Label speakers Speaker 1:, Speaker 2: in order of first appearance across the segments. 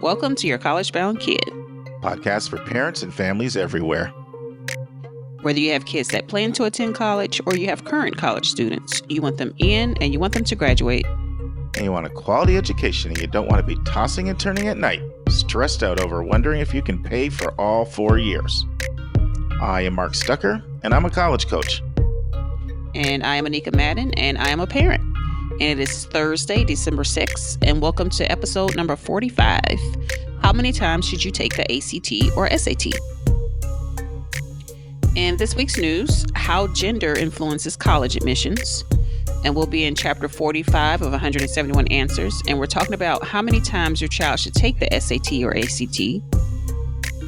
Speaker 1: Welcome to Your College Bound Kid,
Speaker 2: podcast for parents and families everywhere.
Speaker 1: Whether you have kids that plan to attend college or you have current college students, you want them in and you want them to graduate.
Speaker 2: And you want a quality education and you don't want to be tossing and turning at night, stressed out over wondering if you can pay for all 4 years. I am Mark Stucker, and I'm a college coach.
Speaker 1: And I am Anika Madden, and I am a parent. And it is Thursday, December 6th, and welcome to episode number 45. How many times should you take the ACT or SAT? In this week's news, how gender influences college admissions. And we'll be in chapter 45 of 171 answers. And we're talking about how many times your child should take the SAT or ACT.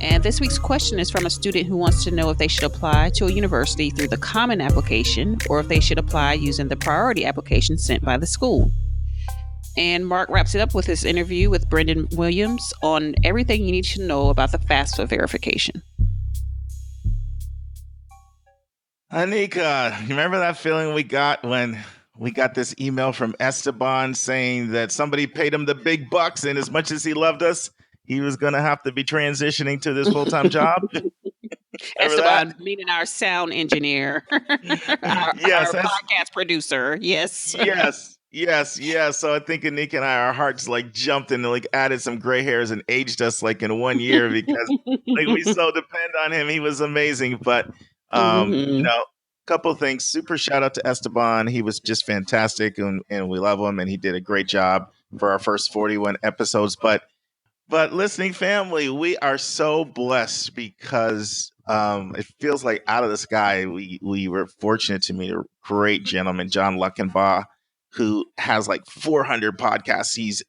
Speaker 1: And this week's question is from a student who wants to know if they should apply to a university through the common application or if they should apply using the priority application sent by the school. And Mark wraps it up with his interview with Brendan Williams on everything you need to know about the FAFSA verification.
Speaker 2: Anika, you remember that feeling we got when we got this email from Esteban saying that somebody paid him the big bucks, and as much as he loved us, he was going to have to be transitioning to this full-time job?
Speaker 1: Esteban, meaning our sound engineer, our podcast producer. Yes.
Speaker 2: Yes. So I think Anika and our hearts jumped and added some gray hairs and aged us in 1 year because we so depend on him. He was amazing. But, a couple of things. Super shout out to Esteban. He was just fantastic and we love him. And he did a great job for our first 41 episodes. But listening family, we are so blessed because it feels like out of the sky, we were fortunate to meet a great gentleman, John Luckenbaugh, who has 400 podcasts. He's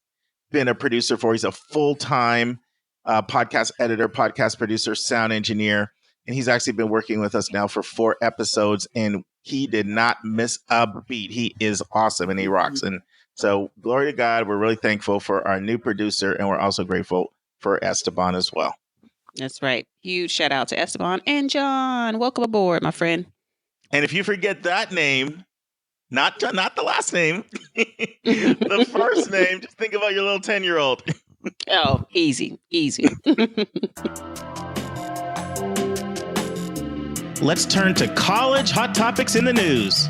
Speaker 2: been a producer for, he's a full-time podcast editor, podcast producer, sound engineer. And he's actually been working with us now for 4 episodes and he did not miss a beat. He is awesome and he rocks. And so glory to God, we're really thankful for our new producer and we're also grateful for Esteban as well.
Speaker 1: That's right. Huge shout out to Esteban and John. Welcome aboard, my friend.
Speaker 2: And if you forget that name, not the last name, the first name, just think about your little 10-year-old.
Speaker 1: Oh, easy.
Speaker 2: Let's turn to college hot topics in the news.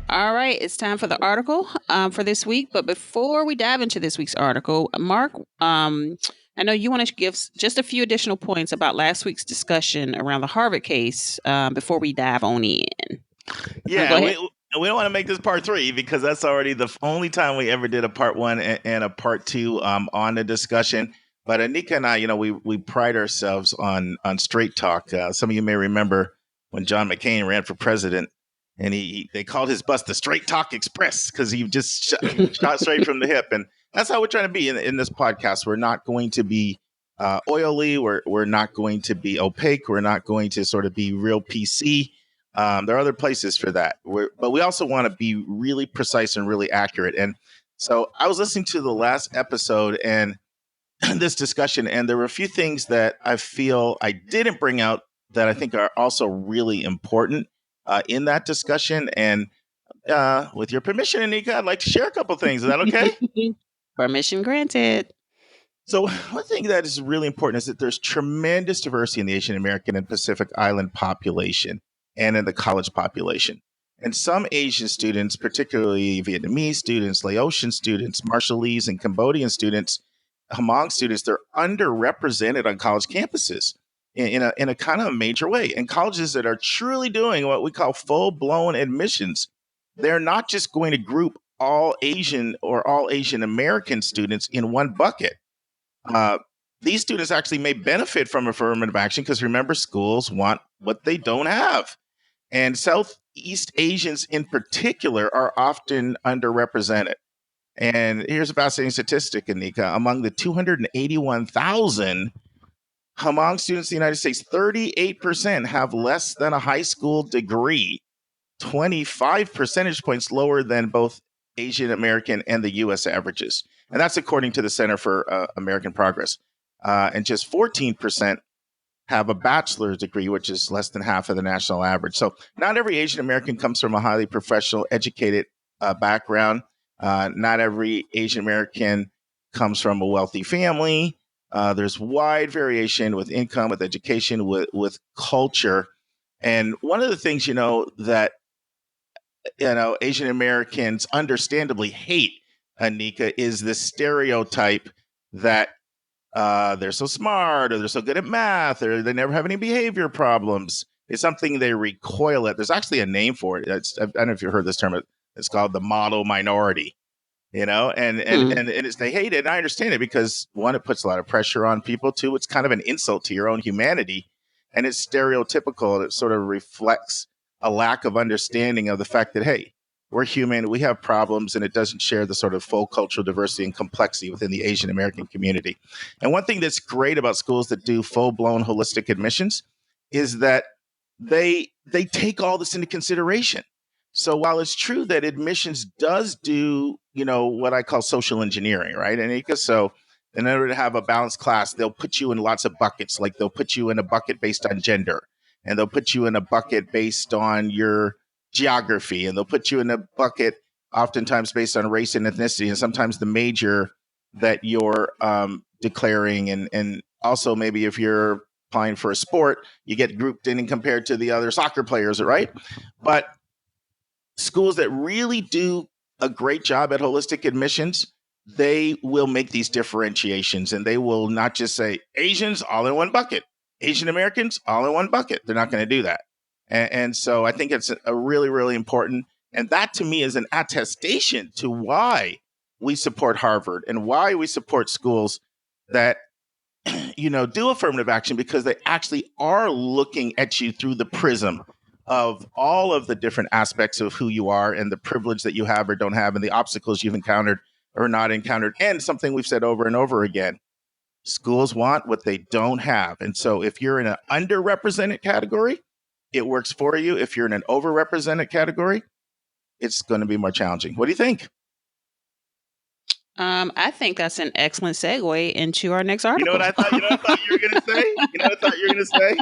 Speaker 1: All right, it's time for the article for this week. But before we dive into this week's article, Mark, I know you want to give just a few additional points about last week's discussion around the Harvard case before we dive on in.
Speaker 2: Yeah, we don't want to make this part 3 because that's already the only time we ever did a part 1 and a part 2 on the discussion. But Anika and I, we pride ourselves on straight talk. Some of you may remember when John McCain ran for president. And they called his bus the Straight Talk Express because he just shot straight from the hip. And that's how we're trying to be in this podcast. We're not going to be oily. We're not going to be opaque. We're not going to sort of be real PC. There are other places for that. But we also want to be really precise and really accurate. And so I was listening to the last episode and this discussion, and there were a few things that I feel I didn't bring out that I think are also really important in that discussion. And with your permission, Anika, I'd like to share a couple things. Is that okay?
Speaker 1: Permission granted.
Speaker 2: So one thing that is really important is that there's tremendous diversity in the Asian American and Pacific Island population and in the college population. And some Asian students, particularly Vietnamese students, Laotian students, Marshallese and Cambodian students, Hmong students, they're underrepresented on college campuses in a kind of a major way. And colleges that are truly doing what we call full-blown admissions, they're not just going to group all Asian or all Asian American students in one bucket. These students actually may benefit from affirmative action because remember, schools want what they don't have. And Southeast Asians in particular are often underrepresented. And here's a fascinating statistic, Anika. Among the 281,000 Hmong students in the United States, 38% have less than a high school degree, 25 percentage points lower than both Asian American and the U.S. averages. And that's according to the Center for American Progress. And just 14% have a bachelor's degree, which is less than half of the national average. So not every Asian American comes from a highly professional, educated background. Not every Asian American comes from a wealthy family. There's wide variation with income, with education, with culture. And one of the things, that, Asian Americans understandably hate, Anika, is this stereotype that they're so smart or they're so good at math or they never have any behavior problems. It's something they recoil at. There's actually a name for it. I don't know if you've heard this term. It's called the model minority. And it's, they hate it. And I understand it because, one, it puts a lot of pressure on people. Two, it's kind of an insult to your own humanity. And it's stereotypical. It sort of reflects a lack of understanding of the fact that, hey, we're human, we have problems, and it doesn't share the sort of full cultural diversity and complexity within the Asian American community. And one thing that's great about schools that do full-blown holistic admissions is that they take all this into consideration. So while it's true that admissions does do, what I call social engineering, right, Anika? So in order to have a balanced class, they'll put you in lots of buckets. Like they'll put you in a bucket based on gender, and they'll put you in a bucket based on your geography, and they'll put you in a bucket oftentimes based on race and ethnicity, and sometimes the major that you're declaring, and also maybe if you're applying for a sport, you get grouped in and compared to the other soccer players, right? But schools that really do a great job at holistic admissions, they will make these differentiations, and they will not just say Asians all in one bucket, Asian Americans all in one bucket. They're not going to do that. And so I think it's a really, really important. And that to me is an attestation to why we support Harvard and why we support schools that, do affirmative action, because they actually are looking at you through the prism of all of the different aspects of who you are and the privilege that you have or don't have and the obstacles you've encountered or not encountered. And something we've said over and over again, schools want what they don't have. And so if you're in an underrepresented category, it works for you. If you're in an overrepresented category, it's going to be more challenging. What do you think?
Speaker 1: I think that's an excellent segue into our next article.
Speaker 2: You know what I thought you were going to say?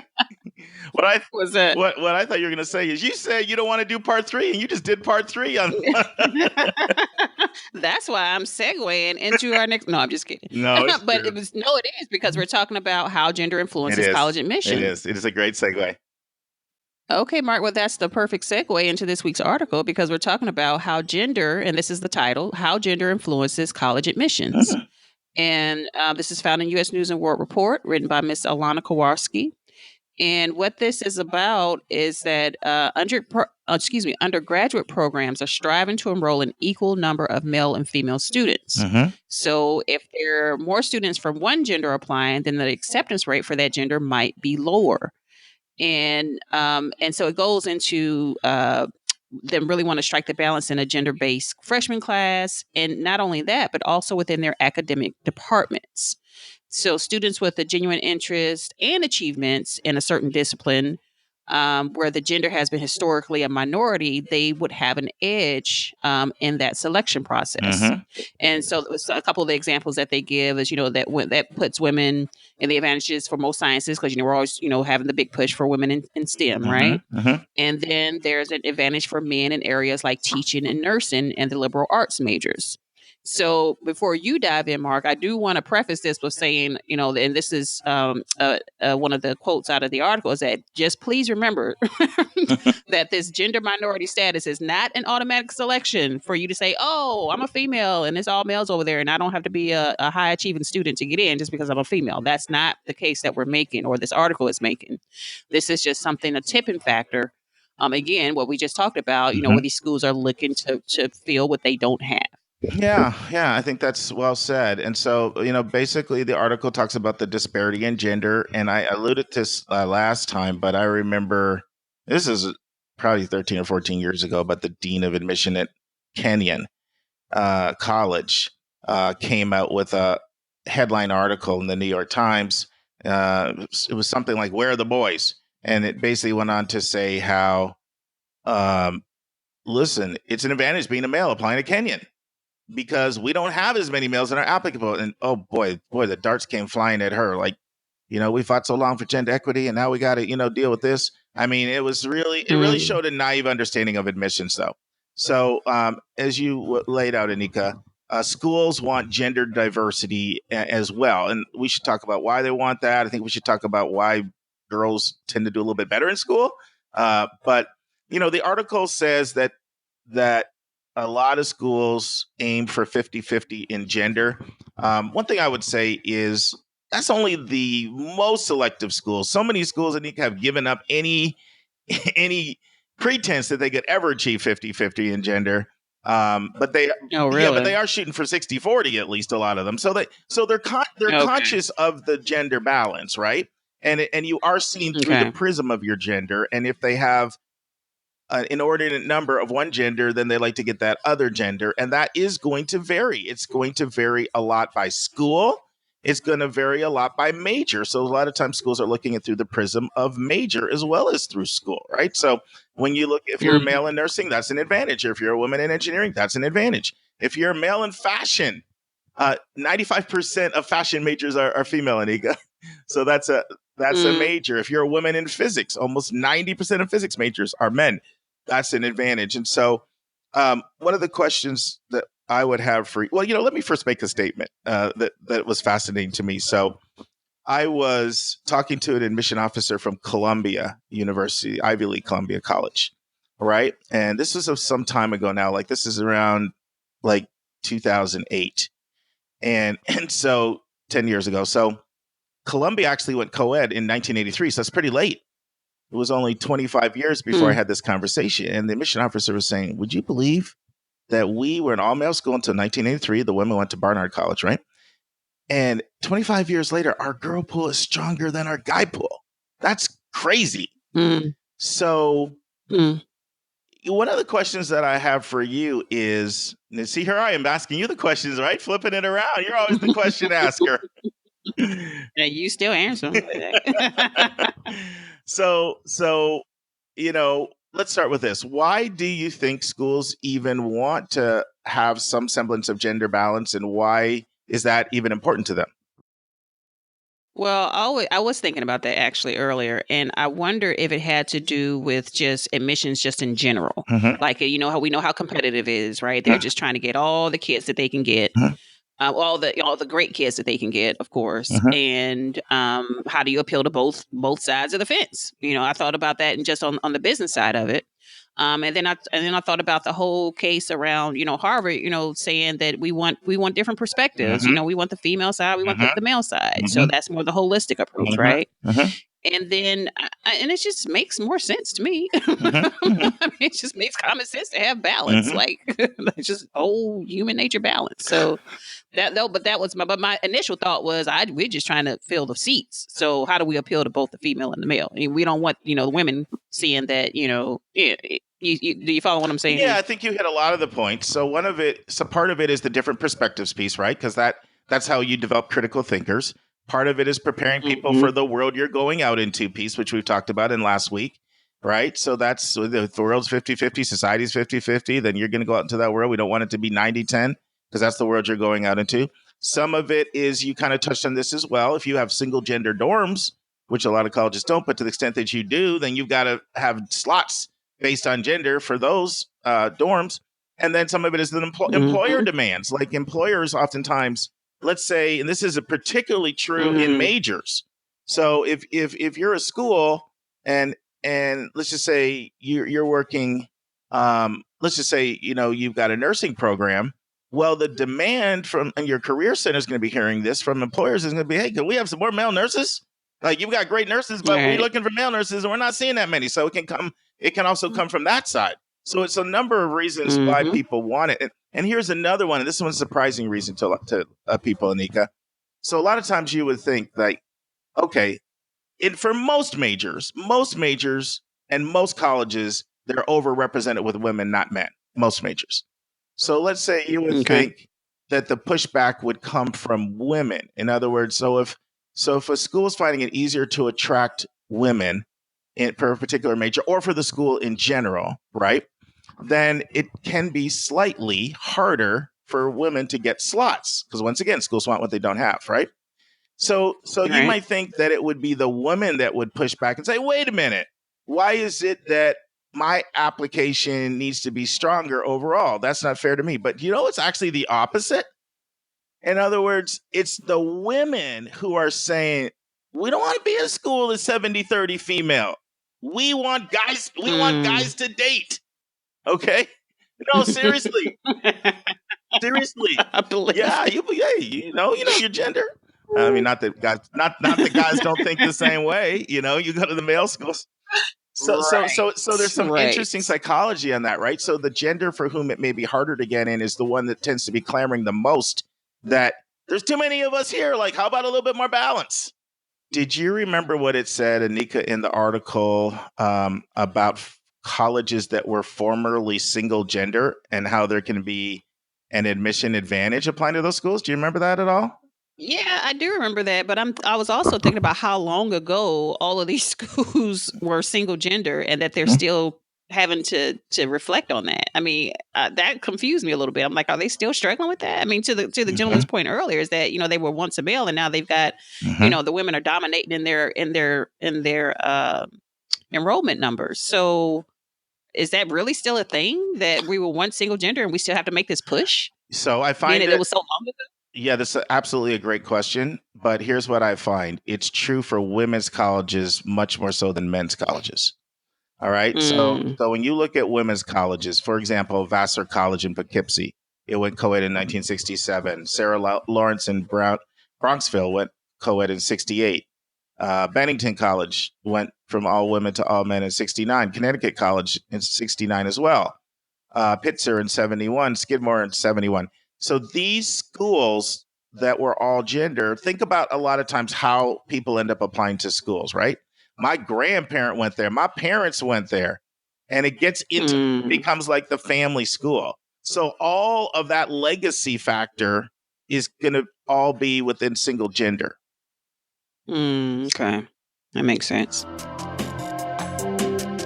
Speaker 2: What I
Speaker 1: was that?
Speaker 2: What I thought you were going to say is you said you don't want to do part 3, and you just did part 3 on.
Speaker 1: That's why I'm segueing into our next. No, I'm just kidding.
Speaker 2: No,
Speaker 1: but it is because we're talking about how gender influences college admission.
Speaker 2: It is a great segue.
Speaker 1: Okay, Mark. Well, that's the perfect segue into this week's article because we're talking about how gender, and this is the title, how gender influences college admissions. And this is found in U.S. News and World Report, written by Miss Ilana-Kowarski. And what this is about is that undergraduate programs are striving to enroll an equal number of male and female students. So if there are more students from one gender applying, then the acceptance rate for that gender might be lower. And so it goes into them really want to strike the balance in a gender-based freshman class. And not only that, but also within their academic departments. So students with a genuine interest and achievements in a certain discipline, where the gender has been historically a minority, they would have an edge in that selection process. And so a couple of the examples that they give is, that puts women in the advantages for most sciences because, we're always, having the big push for women in STEM, right? And then there's an advantage for men in areas like teaching and nursing and the liberal arts majors. So before you dive in, Mark, I do want to preface this with saying, and this is one of the quotes out of the article, is that just please remember that this gender minority status is not an automatic selection for you to say, oh, I'm a female and it's all males over there and I don't have to be a high achieving student to get in just because I'm a female. That's not the case that we're making or this article is making. This is just something, a tipping factor. Again, what we just talked about, where these schools are looking to fill what they don't have.
Speaker 2: Yeah, I think that's well said. And so, basically the article talks about the disparity in gender. And I alluded to this last time, but I remember this is probably 13 or 14 years ago, but the dean of admission at Kenyon College came out with a headline article in the New York Times. It was something like, "Where are the boys?" And it basically went on to say how, listen, it's an advantage being a male applying to Kenyon, because we don't have as many males that are applicable. And oh boy, the darts came flying at her. Like, we fought so long for gender equity and now we got to, deal with this. I mean, it really showed a naive understanding of admissions though. So, as you laid out, Anika, schools want gender diversity as well. And we should talk about why they want that. I think we should talk about why girls tend to do a little bit better in school. But, the article says that a lot of schools aim for 50-50 in gender. One thing I would say is that's only the most selective schools. So many schools, Anika, have given up any pretense that they could ever achieve 50-50 in gender. But they but they are shooting for 60-40, at least a lot of them. So they're conscious of the gender balance, right? And you are seen through the prism of your gender. And if they have an inordinate number of one gender, then they like to get that other gender. And that is going to vary. It's going to vary a lot by school. It's going to vary a lot by major. So a lot of times schools are looking at through the prism of major as well as through school, right? So when you look, if you're a male in nursing, that's an advantage. If you're a woman in engineering, that's an advantage. If you're a male in fashion, 95% of fashion majors are female, Anika. So that's a major. If you're a woman in physics, almost 90% of physics majors are men. That's an advantage. And so one of the questions that I would have for, let me first make a statement that was fascinating to me. So I was talking to an admission officer from Columbia University, Ivy League Columbia College, right? And this was some time ago now, like this is around like 2008. And so 10 years ago. So Columbia actually went co-ed in 1983. So that's pretty late. It was only 25 years before I had this conversation. And the admission officer was saying, would you believe that we were an all-male school until 1983? The women went to Barnard College, right? And 25 years later, our girl pool is stronger than our guy pool. That's crazy. So one of the questions that I have for you is, see, here I am asking you the questions, right? Flipping it around. You're always the question asker.
Speaker 1: Yeah, you still answer.
Speaker 2: So, let's start with this. Why do you think schools even want to have some semblance of gender balance, and why is that even important to them?
Speaker 1: Well, I was thinking about that actually earlier, and I wonder if it had to do with just admissions just in general. Like, how we know how competitive it is, right? They're just trying to get all the kids that they can get. All the great kids that they can get, of course. And how do you appeal to both sides of the fence? I thought about that and just on the business side of it. And then I thought about the whole case around, Harvard, saying that we want different perspectives. We want the female side, we want the male side. So that's more the holistic approach, right? And then, and it just makes more sense to me. I mean, it just makes common sense to have balance, like just whole human nature balance. So but my initial thought was we're just trying to fill the seats. So how do we appeal to both the female and the male? And we don't want the women seeing that. Do you follow what I'm saying?
Speaker 2: Yeah, I think you hit a lot of the points. So part of it is the different perspectives piece, right? Because that's how you develop critical thinkers. Part of it is preparing people for the world you're going out into piece, which we've talked about in last week, right? So that's the world's 50-50, society's 50-50. Then you're going to go out into that world. We don't want it to be 90-10 because that's the world you're going out into. Some of it is, you kind of touched on this as well. If you have single gender dorms, which a lot of colleges don't, but to the extent that you do, then you've got to have slots based on gender for those dorms. And then some of it is the employer demands. Like employers oftentimes, let's say, and this is particularly true in majors. So if you're a school and let's just say you're working, let's just say, you've got a nursing program. Well, the demand and your career center is going to be hearing this from employers is going to be, hey, can we have some more male nurses? Like, you've got great nurses, but we're looking for male nurses and we're not seeing that many. So it can also come from that side. So it's a number of reasons why people want it. And here's another one, and this one's a surprising reason to people, Anika. So a lot of times you would think like, okay, for most majors and most colleges, they're overrepresented with women, not men, most majors. So let's say you would think that the pushback would come from women. In other words, so if a school is finding it easier to attract women for a particular major or for the school in general, right? Then it can be slightly harder for women to get slots because, once again, schools want what they don't have, right? So you might think that it would be the women that would push back and say, wait a minute, why is it that my application needs to be stronger overall. That's not fair to me. But it's actually the opposite. In other words, it's the women who are saying, we don't want to be in a school that's 70-30 female. We want guys to date. Okay? No, seriously. Seriously.
Speaker 1: I believe
Speaker 2: Yeah, you know your gender. I mean, not that guys don't think the same way. You go to the male schools. So there's some interesting psychology on that, right? So the gender for whom it may be harder to get in is the one that tends to be clamoring the most that there's too many of us here. Like, how about a little bit more balance? Did you remember what it said, Anika, in the article about colleges that were formerly single gender and how there can be an admission advantage applying to those schools? Do you remember that at all?
Speaker 1: Yeah, I do remember that, but I was also thinking about how long ago all of these schools were single gender and that they're still having to reflect on that. I mean, that confused me a little bit. I'm like, are they still struggling with that? I mean, to the gentleman's point earlier is that they were once a male and now they've got the women are dominating in their enrollment numbers. So is that really still a thing that we were once single gender and we still have to make this push?
Speaker 2: So I find
Speaker 1: it was so long ago.
Speaker 2: Yeah, this is absolutely a great question. But here's what I find. It's true for women's colleges much more so than men's colleges. All right. So when you look at women's colleges, for example, Vassar College in Poughkeepsie, it went co-ed in 1967. Sarah Lawrence in Bronxville went co-ed in 68. Bennington College went from all women to all men in 69. Connecticut College in 69 as well. Pitzer in 71. Skidmore in 71. So these schools that were all gender, think about a lot of times how people end up applying to schools, right? My grandparent went there. My parents went there. And it becomes like the family school. So all of that legacy factor is going to all be within single gender.
Speaker 1: Okay. That makes sense.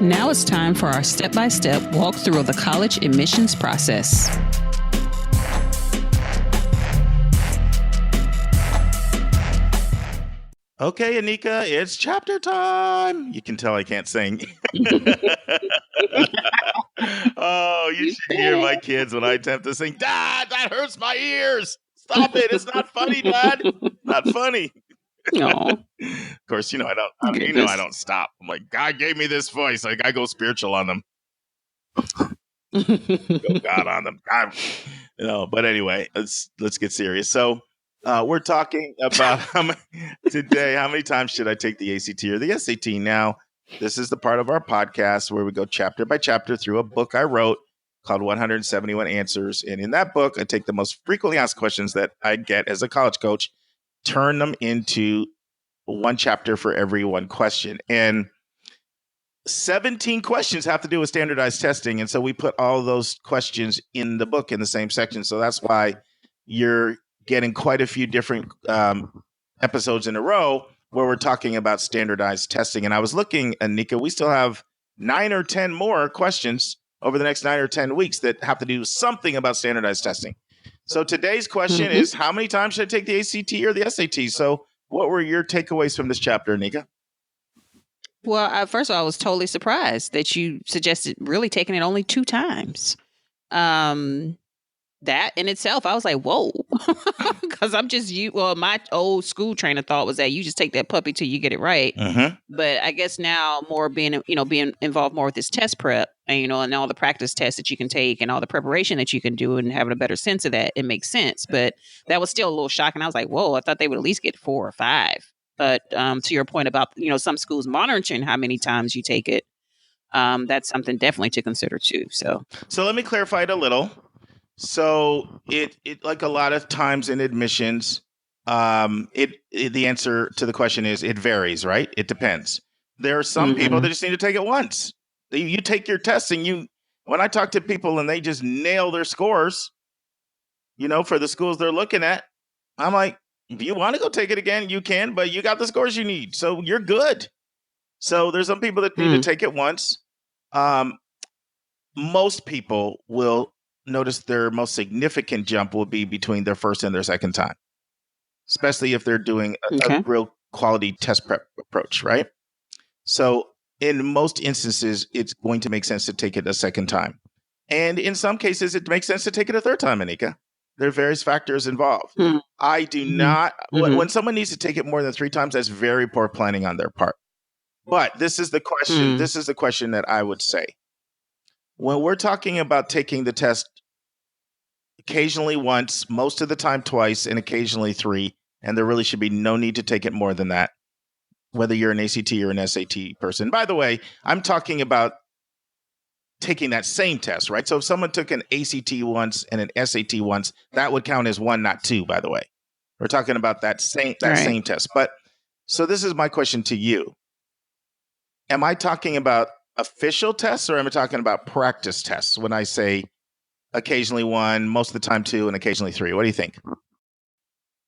Speaker 1: Now it's time for our step-by-step walkthrough of the college admissions process.
Speaker 2: Okay, Anika, it's chapter time. You can tell I can't sing. Oh, you should hear my kids when I attempt to sing. Dad, that hurts my ears. Stop it. It's not funny, Dad. Not funny.
Speaker 1: No.
Speaker 2: Of course, I don't stop. I'm like, God gave me this voice. Like, I go spiritual on them. Go God on them. God. But anyway, let's get serious. So we're talking about today, how many times should I take the ACT or the SAT? Now, this is the part of our podcast where we go chapter by chapter through a book I wrote called 171 Answers. And in that book, I take the most frequently asked questions that I get as a college coach, turn them into one chapter for every one question. And 17 questions have to do with standardized testing. And so we put all those questions in the book in the same section. So that's why you're getting quite a few different episodes in a row where we're talking about standardized testing. And I was looking, Anika, we still have 9 or 10 more questions over the next 9 or 10 weeks that have to do something about standardized testing. So today's question is, how many times should I take the ACT or the SAT? So what were your takeaways from this chapter, Anika?
Speaker 1: Well, first of all, I was totally surprised that you suggested really taking it only 2 times. That in itself, I was like, whoa, because my old school train of thought was that you just take that puppy till you get it right. But I guess now more being involved more with this test prep and, and all the practice tests that you can take and all the preparation that you can do and having a better sense of that, it makes sense. But that was still a little shocking. I was like, whoa, I thought they would at least get 4 or 5. But to your point about, some schools monitoring how many times you take it, that's something definitely to consider too. So
Speaker 2: let me clarify it a little. So it like a lot of times in admissions, the answer to the question is it varies, right? It depends. There are some people that just need to take it once. You take your test and when I talk to people and they just nail their scores, for the schools they're looking at, I'm like, if you want to go take it again, you can, but you got the scores you need. So you're good. So there's some people that need to take it once. Most people will notice their most significant jump will be between their first and their second time, especially if they're doing a real quality test prep approach, right? So in most instances, it's going to make sense to take it a second time. And in some cases, it makes sense to take it a third time, Anika. There are various factors involved.
Speaker 1: Mm-hmm.
Speaker 2: I do not, when someone needs to take it more than 3 times, that's very poor planning on their part. But this is the question. This is the question that I would say. When we're talking about taking the test occasionally once, most of the time twice, and occasionally 3, and there really should be no need to take it more than that, whether you're an ACT or an SAT person. By the way, I'm talking about taking that same test, right? So if someone took an ACT once and an SAT once, that would count as 1, not 2, by the way. We're talking about that same test. But so this is my question to you. Am I talking about official tests, or am I talking about practice tests when I say occasionally 1, most of the time 2, and occasionally 3? What do you think?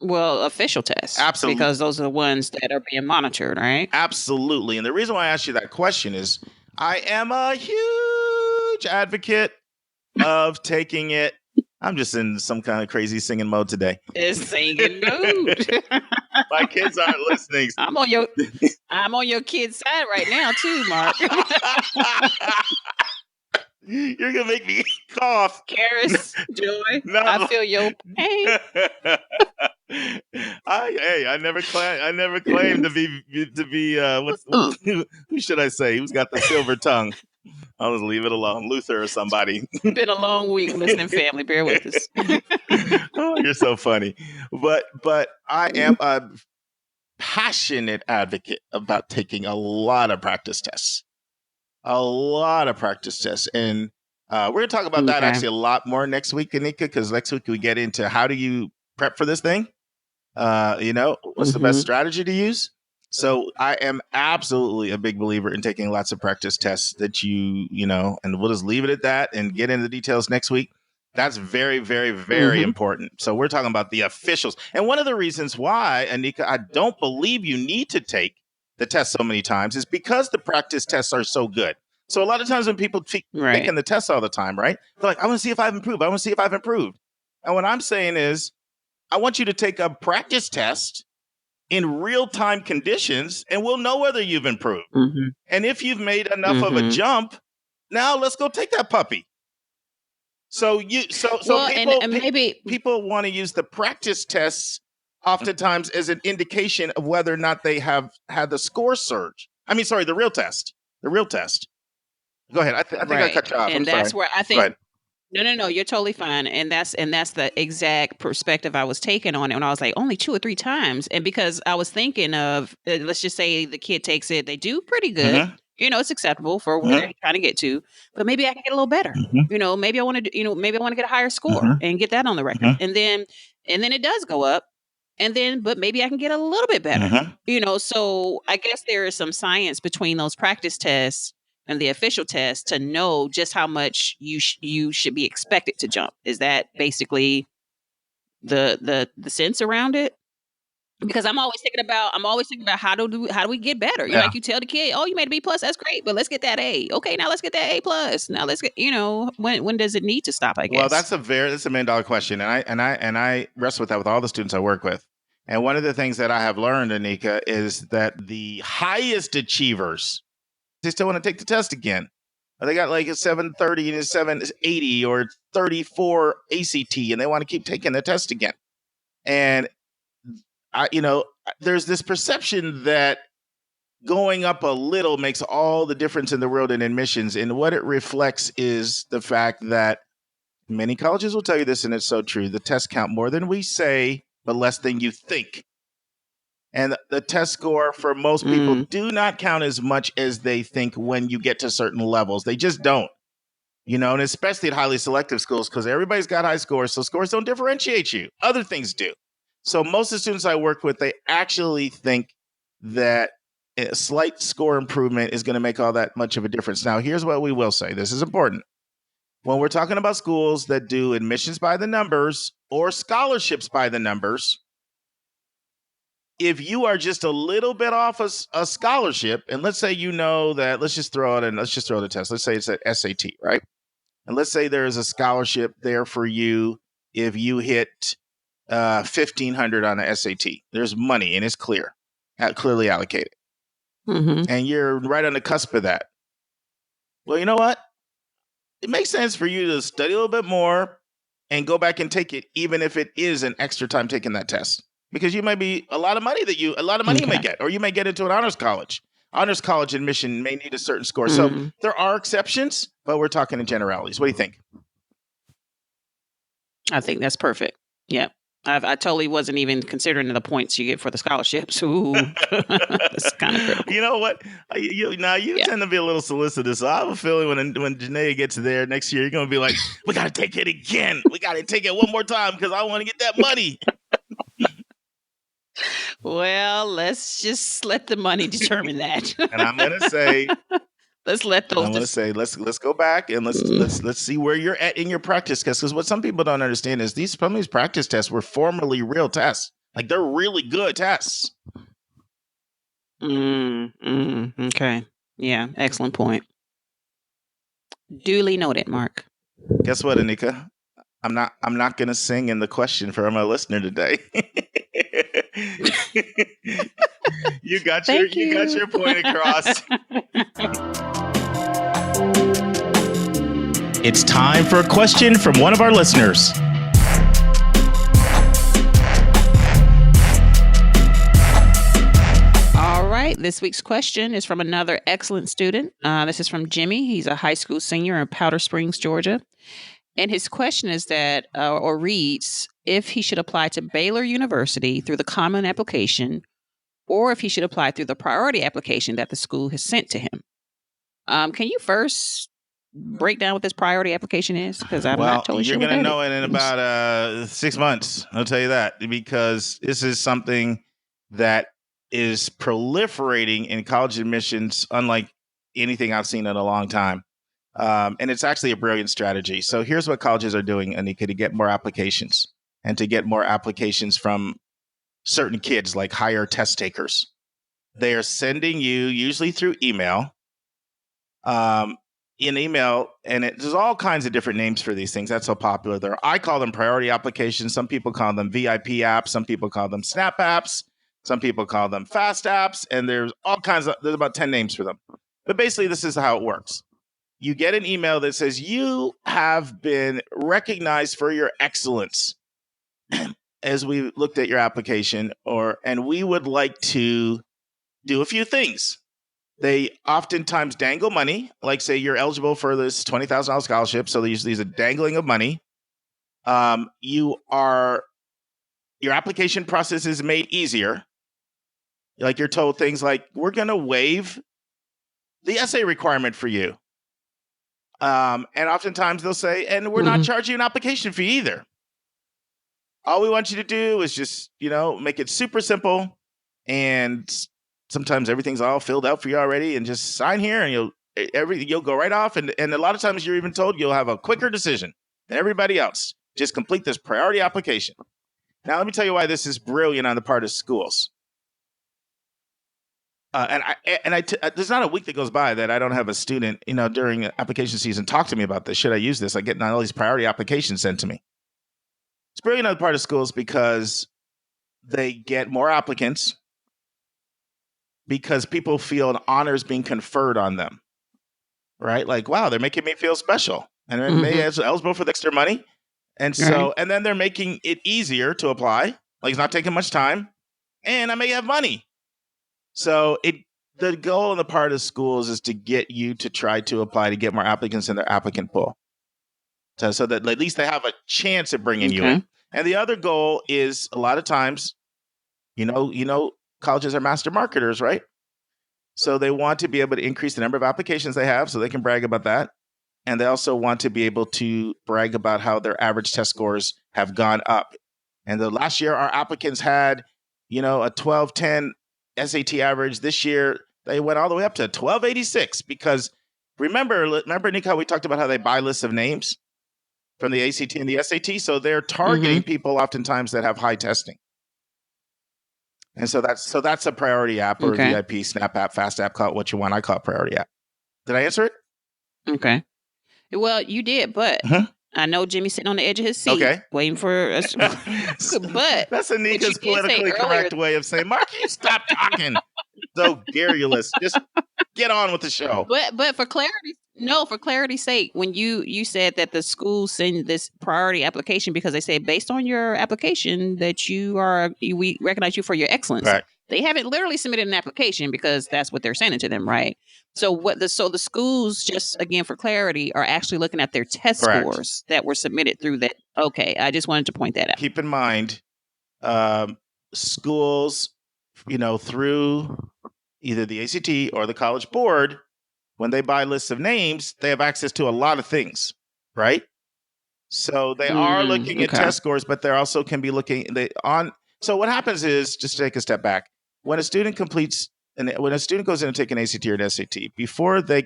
Speaker 1: Well, official tests.
Speaker 2: Absolutely.
Speaker 1: Because those are the ones that are being monitored, right?
Speaker 2: Absolutely. And the reason why I asked you that question is I am a huge advocate of taking it. I'm just in some kind of crazy singing mode today.
Speaker 1: It's singing mood.
Speaker 2: My kids aren't listening.
Speaker 1: I'm on your kid's side right now too, Mark.
Speaker 2: You're gonna make me cough.
Speaker 1: Karis, Joy,
Speaker 2: No.
Speaker 1: I feel your pain.
Speaker 2: I never claimed to be who should I say? Who's got the silver tongue? I'll just leave it alone. Luther or somebody.
Speaker 1: Been a long week listening, family. Bear with us.
Speaker 2: Oh, you're so funny. But I am a passionate advocate about taking a lot of practice tests. A lot of practice tests. And we're going to talk about that actually a lot more next week, Anika, because next week we get into how do you prep for this thing? What's the best strategy to use? So I am absolutely a big believer in taking lots of practice tests that and we'll just leave it at that and get into the details next week. That's very, very, very important. So we're talking about the officials. And one of the reasons why, Anika, I don't believe you need to take the test so many times is because the practice tests are so good. So a lot of times when people taking the tests all the time, right? They're like, I want to see if I've improved. I want to see if I've improved. And what I'm saying is, I want you to take a practice test in real-time conditions, and we'll know whether you've improved. And if you've made enough of a jump, now let's go take that puppy. So people want to use the practice tests oftentimes as an indication of whether or not they have had the score surge. The real test. The real test. Go ahead. I think I cut you off.
Speaker 1: And that's where I think. No, you're totally fine. And that's the exact perspective I was taking on it when I was like, only 2 or 3 times. And because I was thinking of, let's just say the kid takes it, they do pretty good. It's acceptable for where they're trying to get to, but maybe I can get a little better. Maybe I want to, maybe I want to get a higher score and get that on the record. And then it does go up. But maybe I can get a little bit better. So I guess there is some science between those practice tests and the official test to know just how much you should be expected to jump. Is that basically the sense around it? Because I'm always thinking about how do we get better? Like you tell the kid, oh, you made a B+, that's great, but let's get that A. Okay, now let's get that A+. Now let's get, when does it need to stop? I guess.
Speaker 2: Well, that's a $1 million question, and I wrestle with that with all the students I work with. And one of the things that I have learned, Anika, is that the highest achievers, they still want to take the test again. They got like a 730 and a 780 or 34 ACT, and they want to keep taking the test again. And there's this perception that going up a little makes all the difference in the world in admissions. And what it reflects is the fact that many colleges will tell you this, and it's so true. The tests count more than we say, but less than you think. And the test score for most people do not count as much as they think when you get to certain levels. They just don't, and especially at highly selective schools, because everybody's got high scores. So scores don't differentiate you. Other things do. So most of the students I work with, they actually think that a slight score improvement is going to make all that much of a difference. Now, here's what we will say. This is important. When we're talking about schools that do admissions by the numbers or scholarships by the numbers, if you are just a little bit off a scholarship, and let's say let's just throw the test. Let's say it's an SAT, right? And let's say there is a scholarship there for you if you hit 1,500 on the SAT. There's money, and it's clearly allocated. and you're right on the cusp of that. Well, you know what? It makes sense for you to study a little bit more and go back and take it, even if it is an extra time taking that test, because you might be a lot of money you may get, or you may get into an honors college. Honors college admission may need a certain score. So there are exceptions, but we're talking in generalities. What do you think?
Speaker 1: I think that's perfect. Yep. I totally wasn't even considering the points you get for the scholarships. Ooh, that's kind of critical.
Speaker 2: You know what? You tend to be a little solicitous. So I have a feeling when Janae gets there next year, you're going to be like, we got to take it again. We got to take it one more time because I want to get that money.
Speaker 1: Well, let's just let the money determine that.
Speaker 2: And I'm going to say,
Speaker 1: let's let those.
Speaker 2: I'm going to say, let's go back and let's see where you're at in your practice tests. Because what some people don't understand is some of these practice tests were formerly real tests. Like, they're really good tests.
Speaker 1: Okay. Yeah. Excellent point. Duly noted, Mark.
Speaker 2: Guess what, Anika? I'm not going to sing in the question for my listener today. You got your point across. It's time for a question from one of our listeners.
Speaker 1: All right. This week's question is from another excellent student. This is from Jimmy. He's a high school senior in Powder Springs, Georgia. And his question is reads, if he should apply to Baylor University through the common application, or if he should apply through the priority application that the school has sent to him. Can you first break down what this priority application is? Because I'm not totally sure.
Speaker 2: You're going to know it in about 6 months. I'll tell you that, because this is something that is proliferating in college admissions, unlike anything I've seen in a long time. And it's actually a brilliant strategy. So here's what colleges are doing, Anika, to get more applications and to get more applications from certain kids, like higher test takers. They are sending you, usually through email, and there's all kinds of different names for these things. That's so popular. I call them priority applications. Some people call them VIP apps. Some people call them Snap apps. Some people call them Fast apps. And there's about 10 names for them. But basically, this is how it works. You get an email that says you have been recognized for your excellence as we looked at your application, and we would like to do a few things. They oftentimes dangle money, like say you're eligible for this $20,000 scholarship. So there's a dangling of money. Your application process is made easier. Like, you're told things like, we're going to waive the essay requirement for you. And oftentimes they'll say, and we're not charging you an application fee either. All we want you to do is just, make it super simple. And sometimes everything's all filled out for you already, and just sign here and you'll go right off. And a lot of times you're even told you'll have a quicker decision than everybody else. Just complete this priority application. Now, let me tell you why this is brilliant on the part of schools. There's not a week that goes by that I don't have a student, during application season talk to me about this. Should I use this? I get all these priority applications sent to me. It's brilliant on the part of schools because they get more applicants, because people feel an honor is being conferred on them, right? Like, wow, they're making me feel special, and they're eligible for the extra money. And so, and then they're making it easier to apply. Like, it's not taking much time, and I may have money. So the goal on the part of schools is to get you to try to apply to get more applicants in their applicant pool. So that at least they have a chance of bringing you in. And the other goal is, a lot of times, colleges are master marketers, right? So they want to be able to increase the number of applications they have so they can brag about that. And they also want to be able to brag about how their average test scores have gone up. And the last year, our applicants had, a 1210 SAT average. This year, they went all the way up to 1286, because remember, Nick, how we talked about how they buy lists of names from the ACT and the SAT? So they're targeting people oftentimes that have high testing. And so that's a priority app, or a VIP, Snap app, Fast app, call it what you want. I call it priority app. Did I answer it?
Speaker 1: Okay. Well, you did, but I know Jimmy's sitting on the edge of his seat, waiting for us. But
Speaker 2: that's Anika's politically correct way of saying, Mark, you stop talking. so garrulous. Just get on with the show.
Speaker 1: But for clarity's sake, when you said that the schools send this priority application because they say based on your application that we recognize you for your excellence.
Speaker 2: Right.
Speaker 1: They haven't literally submitted an application because that's what they're sending to them, right? So the schools, just again for clarity, are actually looking at their test scores that were submitted through that. Okay, I just wanted to point that out.
Speaker 2: Keep in mind, schools, through either the ACT or the College Board, when they buy lists of names, they have access to a lot of things, right? So they are looking at test scores, but they also can be looking So what happens is, just to take a step back, when a student goes in and take an ACT or an SAT, before they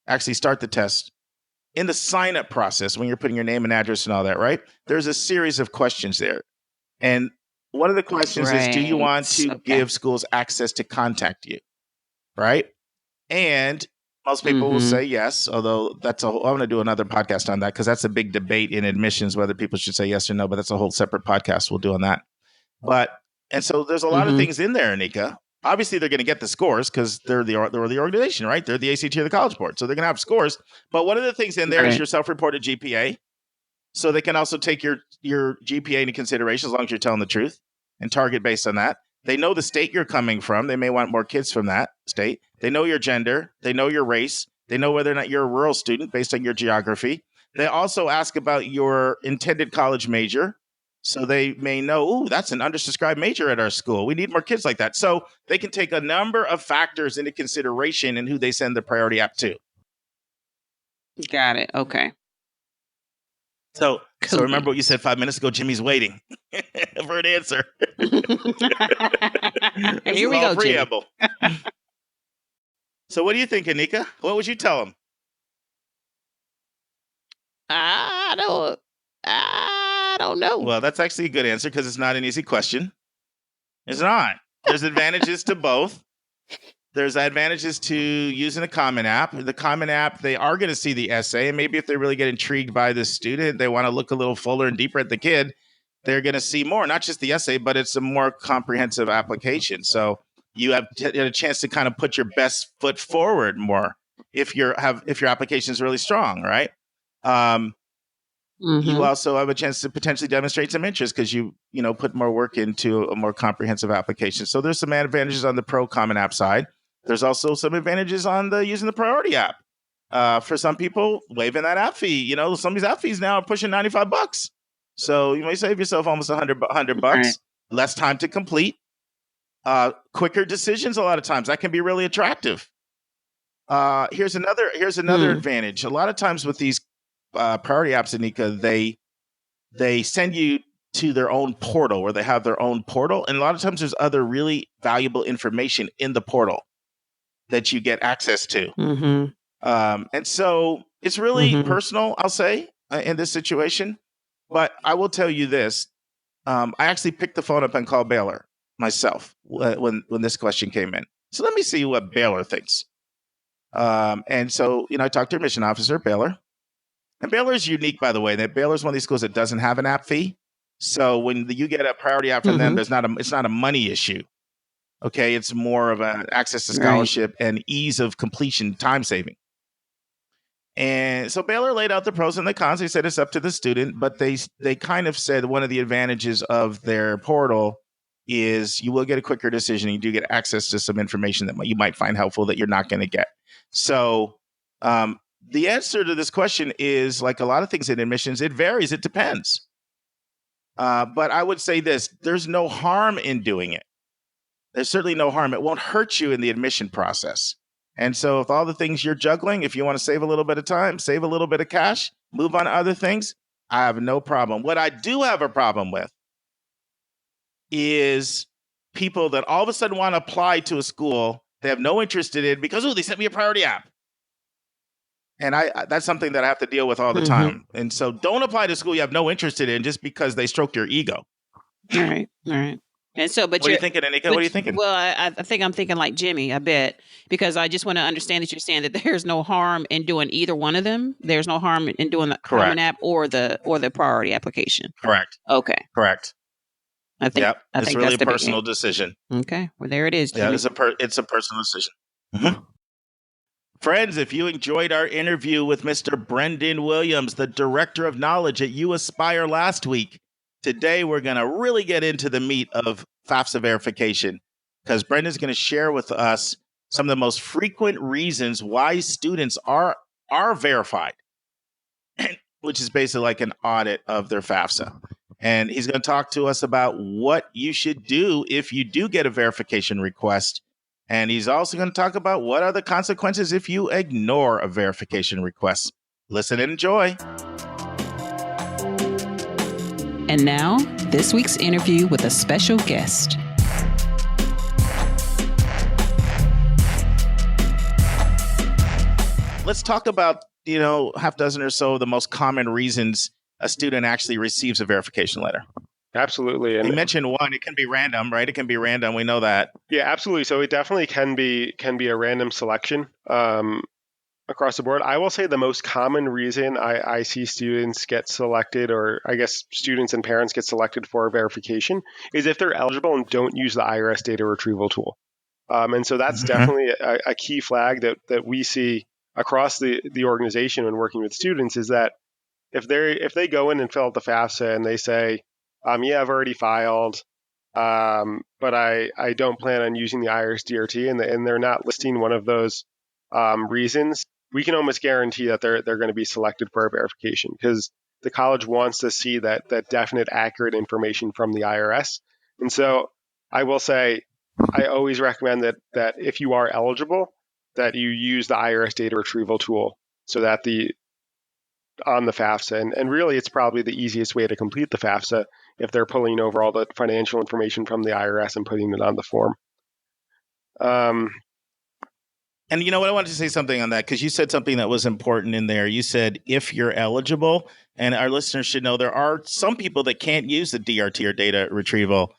Speaker 2: actually start the test, in the sign-up process, when you're putting your name and address and all that, right? There's a series of questions there. And one of the questions is, do you want to give schools access to contact you? Right? And most people will say yes, although I'm going to do another podcast on that because that's a big debate in admissions, whether people should say yes or no, but that's a whole separate podcast we'll do on that. And so there's a lot of things in there, Anika. Obviously, they're going to get the scores because they're the organization, right? They're the ACT or the College Board. So they're going to have scores. But one of the things in there is your self-reported GPA. So they can also take your GPA into consideration as long as you're telling the truth and target based on that. They know the state you're coming from. They may want more kids from that state. They know your gender. They know your race. They know whether or not you're a rural student based on your geography. They also ask about your intended college major. So they may know, that's an undersubscribed major at our school. We need more kids like that. So they can take a number of factors into consideration in who they send the priority app to.
Speaker 1: Got it. Okay.
Speaker 2: So remember what you said 5 minutes ago, Jimmy's waiting for an answer.
Speaker 1: Here we go, preamble.
Speaker 2: So what do you think, Anika? What would you tell him?
Speaker 1: I don't know.
Speaker 2: Well, that's actually a good answer because it's not an easy question. It's not. There's advantages to both. There's advantages to using the Common App. The Common App, they are going to see the essay. And maybe if they really get intrigued by the student, they want to look a little fuller and deeper at the kid, they're going to see more, not just the essay, but it's a more comprehensive application. So you have a chance to kind of put your best foot forward more if your application is really strong, right? You also have a chance to potentially demonstrate some interest because you put more work into a more comprehensive application. So there's some advantages on the Pro Common App side. There's also some advantages on using the Priority app. For some people, waiving that app fee. Some of these app fees now are pushing $95. So you may save yourself almost $100 bucks. Less time to complete. Quicker decisions a lot of times. That can be really attractive. Here's another advantage. A lot of times with these priority apps, Anika, they send you to their own portal where they have their own portal. And a lot of times there's other really valuable information in the portal that you get access to. And so it's really personal, I'll say, in this situation. But I will tell you this. I actually picked the phone up and called Baylor myself when this question came in. So let me see what Baylor thinks. And so, I talked to a mission officer at Baylor. And Baylor is unique, by the way, that Baylor is one of these schools that doesn't have an app fee. So when you get a priority app from them, it's not a money issue. Okay, it's more of an access to scholarship and ease of completion, time saving. And so Baylor laid out the pros and the cons. They said it's up to the student, but they kind of said one of the advantages of their portal is you will get a quicker decision. You do get access to some information that you might find helpful that you're not going to get. So the answer to this question is, like a lot of things in admissions, it varies. It depends. But I would say this, there's no harm in doing it. There's certainly no harm. It won't hurt you in the admission process. And so with all the things you're juggling, if you want to save a little bit of time, save a little bit of cash, move on to other things, I have no problem. What I do have a problem with is people that all of a sudden want to apply to a school they have no interest in it because, they sent me a priority app. And that's something that I have to deal with all the time. And so don't apply to school you have no interest in just because they stroke your ego.
Speaker 1: All right. And so, but
Speaker 2: what are you thinking, Anika? What are you thinking?
Speaker 1: Well, I think I'm thinking like Jimmy, I bet, because I just want to understand that you're saying that there's no harm in doing either one of them. There's no harm in doing the Common App or the priority application.
Speaker 2: Correct.
Speaker 1: Okay.
Speaker 2: Correct.
Speaker 1: I think
Speaker 2: Yep.
Speaker 1: I
Speaker 2: It's
Speaker 1: think
Speaker 2: really
Speaker 1: that's
Speaker 2: a
Speaker 1: the big
Speaker 2: personal decision.
Speaker 1: Okay, well there it is,
Speaker 2: Yeah,
Speaker 1: Jimmy.
Speaker 2: it's a personal decision. Mhm. Friends, if you enjoyed our interview with Mr. Brendan Williams, the Director of Knowledge at uAspire last week, today we're going to really get into the meat of FAFSA verification because Brendan's going to share with us some of the most frequent reasons why students are verified, which is basically like an audit of their FAFSA. And he's going to talk to us about what you should do if you do get a verification request. And he's also going to talk about what are the consequences if you ignore a verification request. Listen and enjoy.
Speaker 1: And now, this week's interview with a special guest.
Speaker 2: Let's talk about, half dozen or so of the most common reasons a student actually receives a verification letter.
Speaker 3: Absolutely. And
Speaker 2: you mentioned one, it can be random, right? It can be random. We know that.
Speaker 3: Yeah, absolutely. So it definitely can be a random selection across the board. I will say the most common reason I see students get selected, or I guess students and parents get selected for verification, is if they're eligible and don't use the IRS data retrieval tool. And so that's definitely a key flag that we see across the organization when working with students, is that if they go in and fill out the FAFSA and they say, yeah, I've already filed, but I don't plan on using the IRS DRT, and they're not listing one of those reasons, we can almost guarantee that they're going to be selected for a verification, because the college wants to see that definite, accurate information from the IRS. And so I will say, I always recommend that if you are eligible, that you use the IRS data retrieval tool, so that on the FAFSA, and really it's probably the easiest way to complete the FAFSA if they're pulling over all the financial information from the IRS and putting it on the form.
Speaker 2: And you know what, I wanted to say something on that, because you said something that was important in there. You said, if you're eligible, and our listeners should know there are some people that can't use the DRT or data retrieval.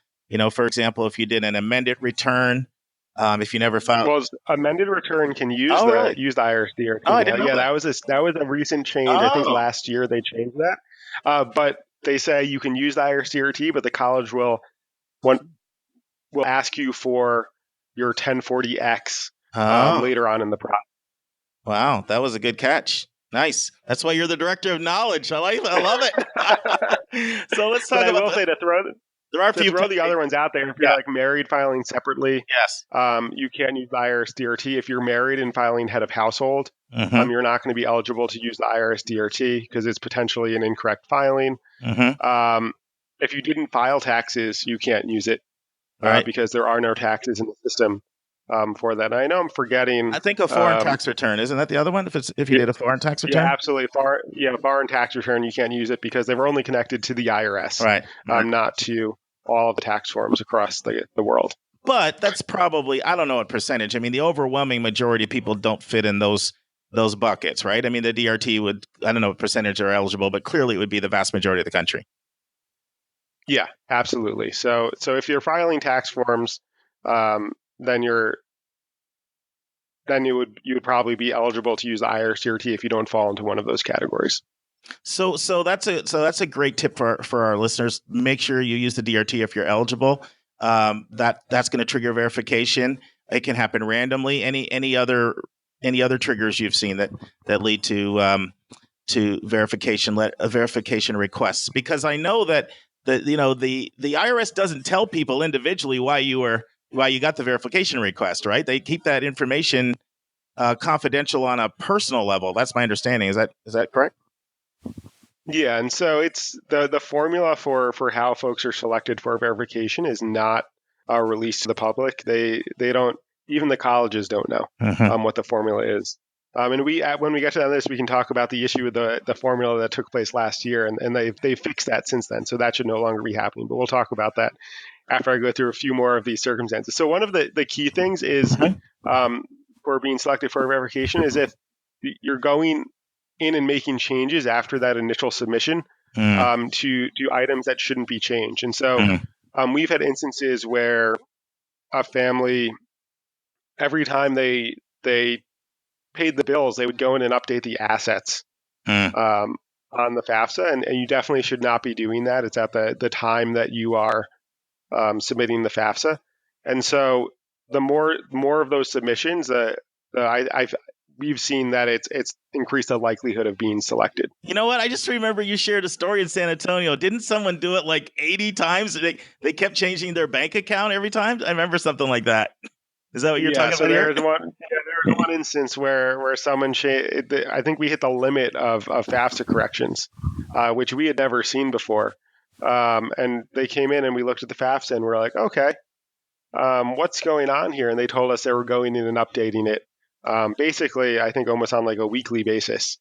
Speaker 2: For example, if you did an amended return, if you never filed.
Speaker 3: Well, amended return can use use the IRS DRT.
Speaker 2: Oh, I didn't know that.
Speaker 3: That was a recent change. I think last year they changed that. But they say you can use the IRS DRT, but the college will ask you for your 1040X later on in the process.
Speaker 2: Wow, that was a good catch. Nice. That's why you're the Director of Knowledge. I love it. So let's talk about.
Speaker 3: I will say to throw the other ones out there. If you're like married filing separately,
Speaker 2: yes,
Speaker 3: you can use the IRS DRT. If you're married and filing head of household, you're not going to be eligible to use the IRS DRT because it's potentially an incorrect filing. If you didn't file taxes, you can't use it because there are no taxes in the system for that. And I know I'm forgetting.
Speaker 2: I think a foreign tax return, isn't that the other one? If you did a foreign tax return,
Speaker 3: yeah, absolutely. Foreign tax return, you can't use it because they were only connected to the IRS,
Speaker 2: right?
Speaker 3: Not to all of the tax forms across the world.
Speaker 2: But that's probably, I don't know what percentage. I mean, the overwhelming majority of people don't fit in those buckets, right? I mean, the DRT would, I don't know what percentage are eligible, but clearly it would be the vast majority of the country.
Speaker 3: Yeah, absolutely. So if you're filing tax forms, then you would probably be eligible to use the IRS DRT if you don't fall into one of those categories.
Speaker 2: So that's a great tip for our listeners. Make sure you use the DRT if you're eligible. That's going to trigger verification. It can happen randomly. Any other triggers you've seen that lead to verification requests? Because I know that the IRS doesn't tell people individually why you got the verification request, right? They keep that information confidential on a personal level. That's my understanding. Is that correct?
Speaker 3: Yeah, and so it's the formula for how folks are selected for verification is not released to the public. They don't, even the colleges don't know what the formula is. And when we get to this, we can talk about the issue with the formula that took place last year, and they've fixed that since then. So that should no longer be happening. But we'll talk about that after I go through a few more of these circumstances. So one of the key things is for being selected for verification is if you're going in and making changes after that initial submission to items that shouldn't be changed. And so we've had instances where a family, every time they paid the bills, they would go in and update the assets on the FAFSA, and you definitely should not be doing that. It's at the time that you are submitting the FAFSA. And so the more of those submissions, we've seen that it's increased the likelihood of being selected.
Speaker 2: You know what? I just remember you shared a story in San Antonio. Didn't someone do it like 80 times? They kept changing their bank account every time? I remember something like that. Is that what you're talking about here?
Speaker 3: There's one instance where someone I think we hit the limit of FAFSA corrections, which we had never seen before. And they came in and we looked at the FAFSA and we're like, okay, what's going on here? And they told us they were going in and updating it. Basically, I think almost on like a weekly basis,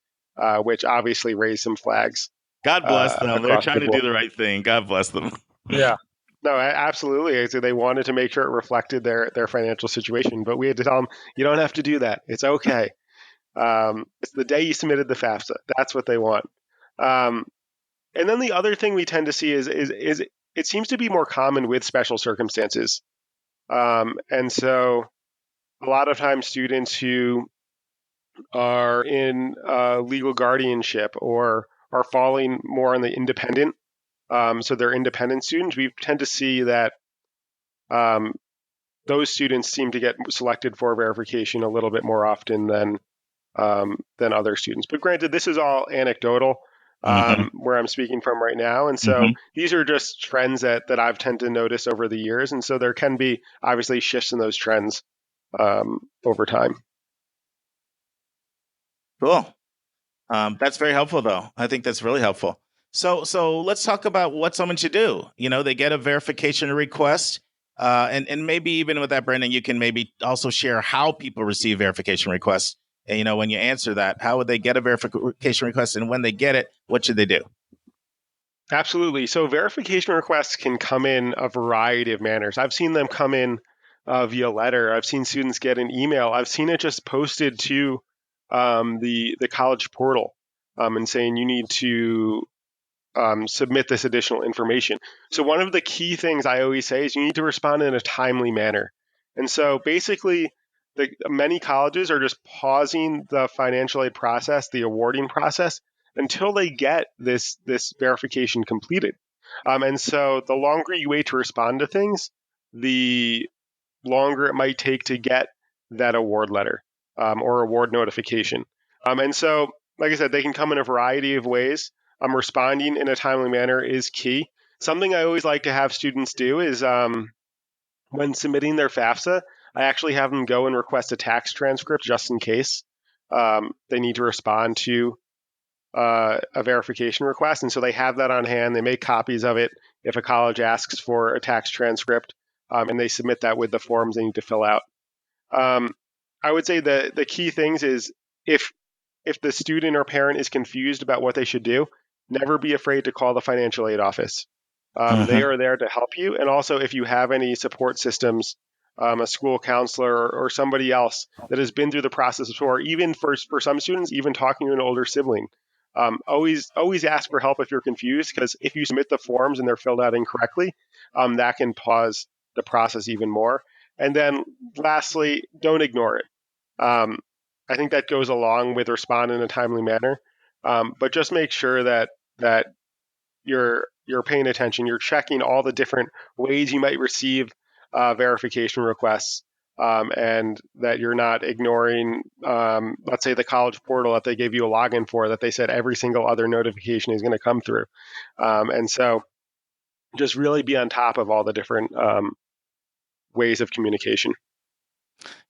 Speaker 3: which obviously raised some flags.
Speaker 2: God bless them. They're trying to do the right thing. God bless them.
Speaker 3: Yeah. No, absolutely. So they wanted to make sure it reflected their financial situation, but we had to tell them, you don't have to do that. It's okay. It's the day you submitted the FAFSA. That's what they want. And then the other thing we tend to see is it seems to be more common with special circumstances. And so a lot of times students who are in legal guardianship or are falling more on the independent, so they're independent students, we tend to see that those students seem to get selected for verification a little bit more often than other students. But granted, this is all anecdotal, where I'm speaking from right now. And so these are just trends that I've tended to notice over the years. And so there can be obviously shifts in those trends over time.
Speaker 2: Cool. That's very helpful, though. I think that's really helpful. So let's talk about what someone should do. They get a verification request. And maybe even with that, Brendan, you can maybe also share how people receive verification requests. And, when you answer that, how would they get a verification request? And when they get it, what should they do?
Speaker 3: Absolutely. So verification requests can come in a variety of manners. I've seen them come in via letter. I've seen students get an email. I've seen it just posted to the college portal and saying you need to submit this additional information. So one of the key things I always say is you need to respond in a timely manner. And so basically, many colleges are just pausing the financial aid process, the awarding process, until they get this verification completed. And so the longer you wait to respond to things, the longer it might take to get that award letter or award notification. And so, like I said, they can come in a variety of ways. Responding in a timely manner is key. Something I always like to have students do is when submitting their FAFSA, I actually have them go and request a tax transcript just in case they need to respond to a verification request. And so they have that on hand. They make copies of it if a college asks for a tax transcript, and they submit that with the forms they need to fill out. I would say the key things is if the student or parent is confused about what they should do, never be afraid to call the financial aid office. They are there to help you. And also, if you have any support systems, a school counselor or somebody else that has been through the process before, even for some students, even talking to an older sibling, always ask for help if you're confused, because if you submit the forms and they're filled out incorrectly, that can pause the process even more. And then lastly, don't ignore it. I think that goes along with respond in a timely manner, but just make sure that you're paying attention. You're checking all the different ways you might receive verification requests, and that you're not ignoring, let's say, the college portal that they gave you a login for, that they said every single other notification is going to come through. And so just really be on top of all the different ways of communication.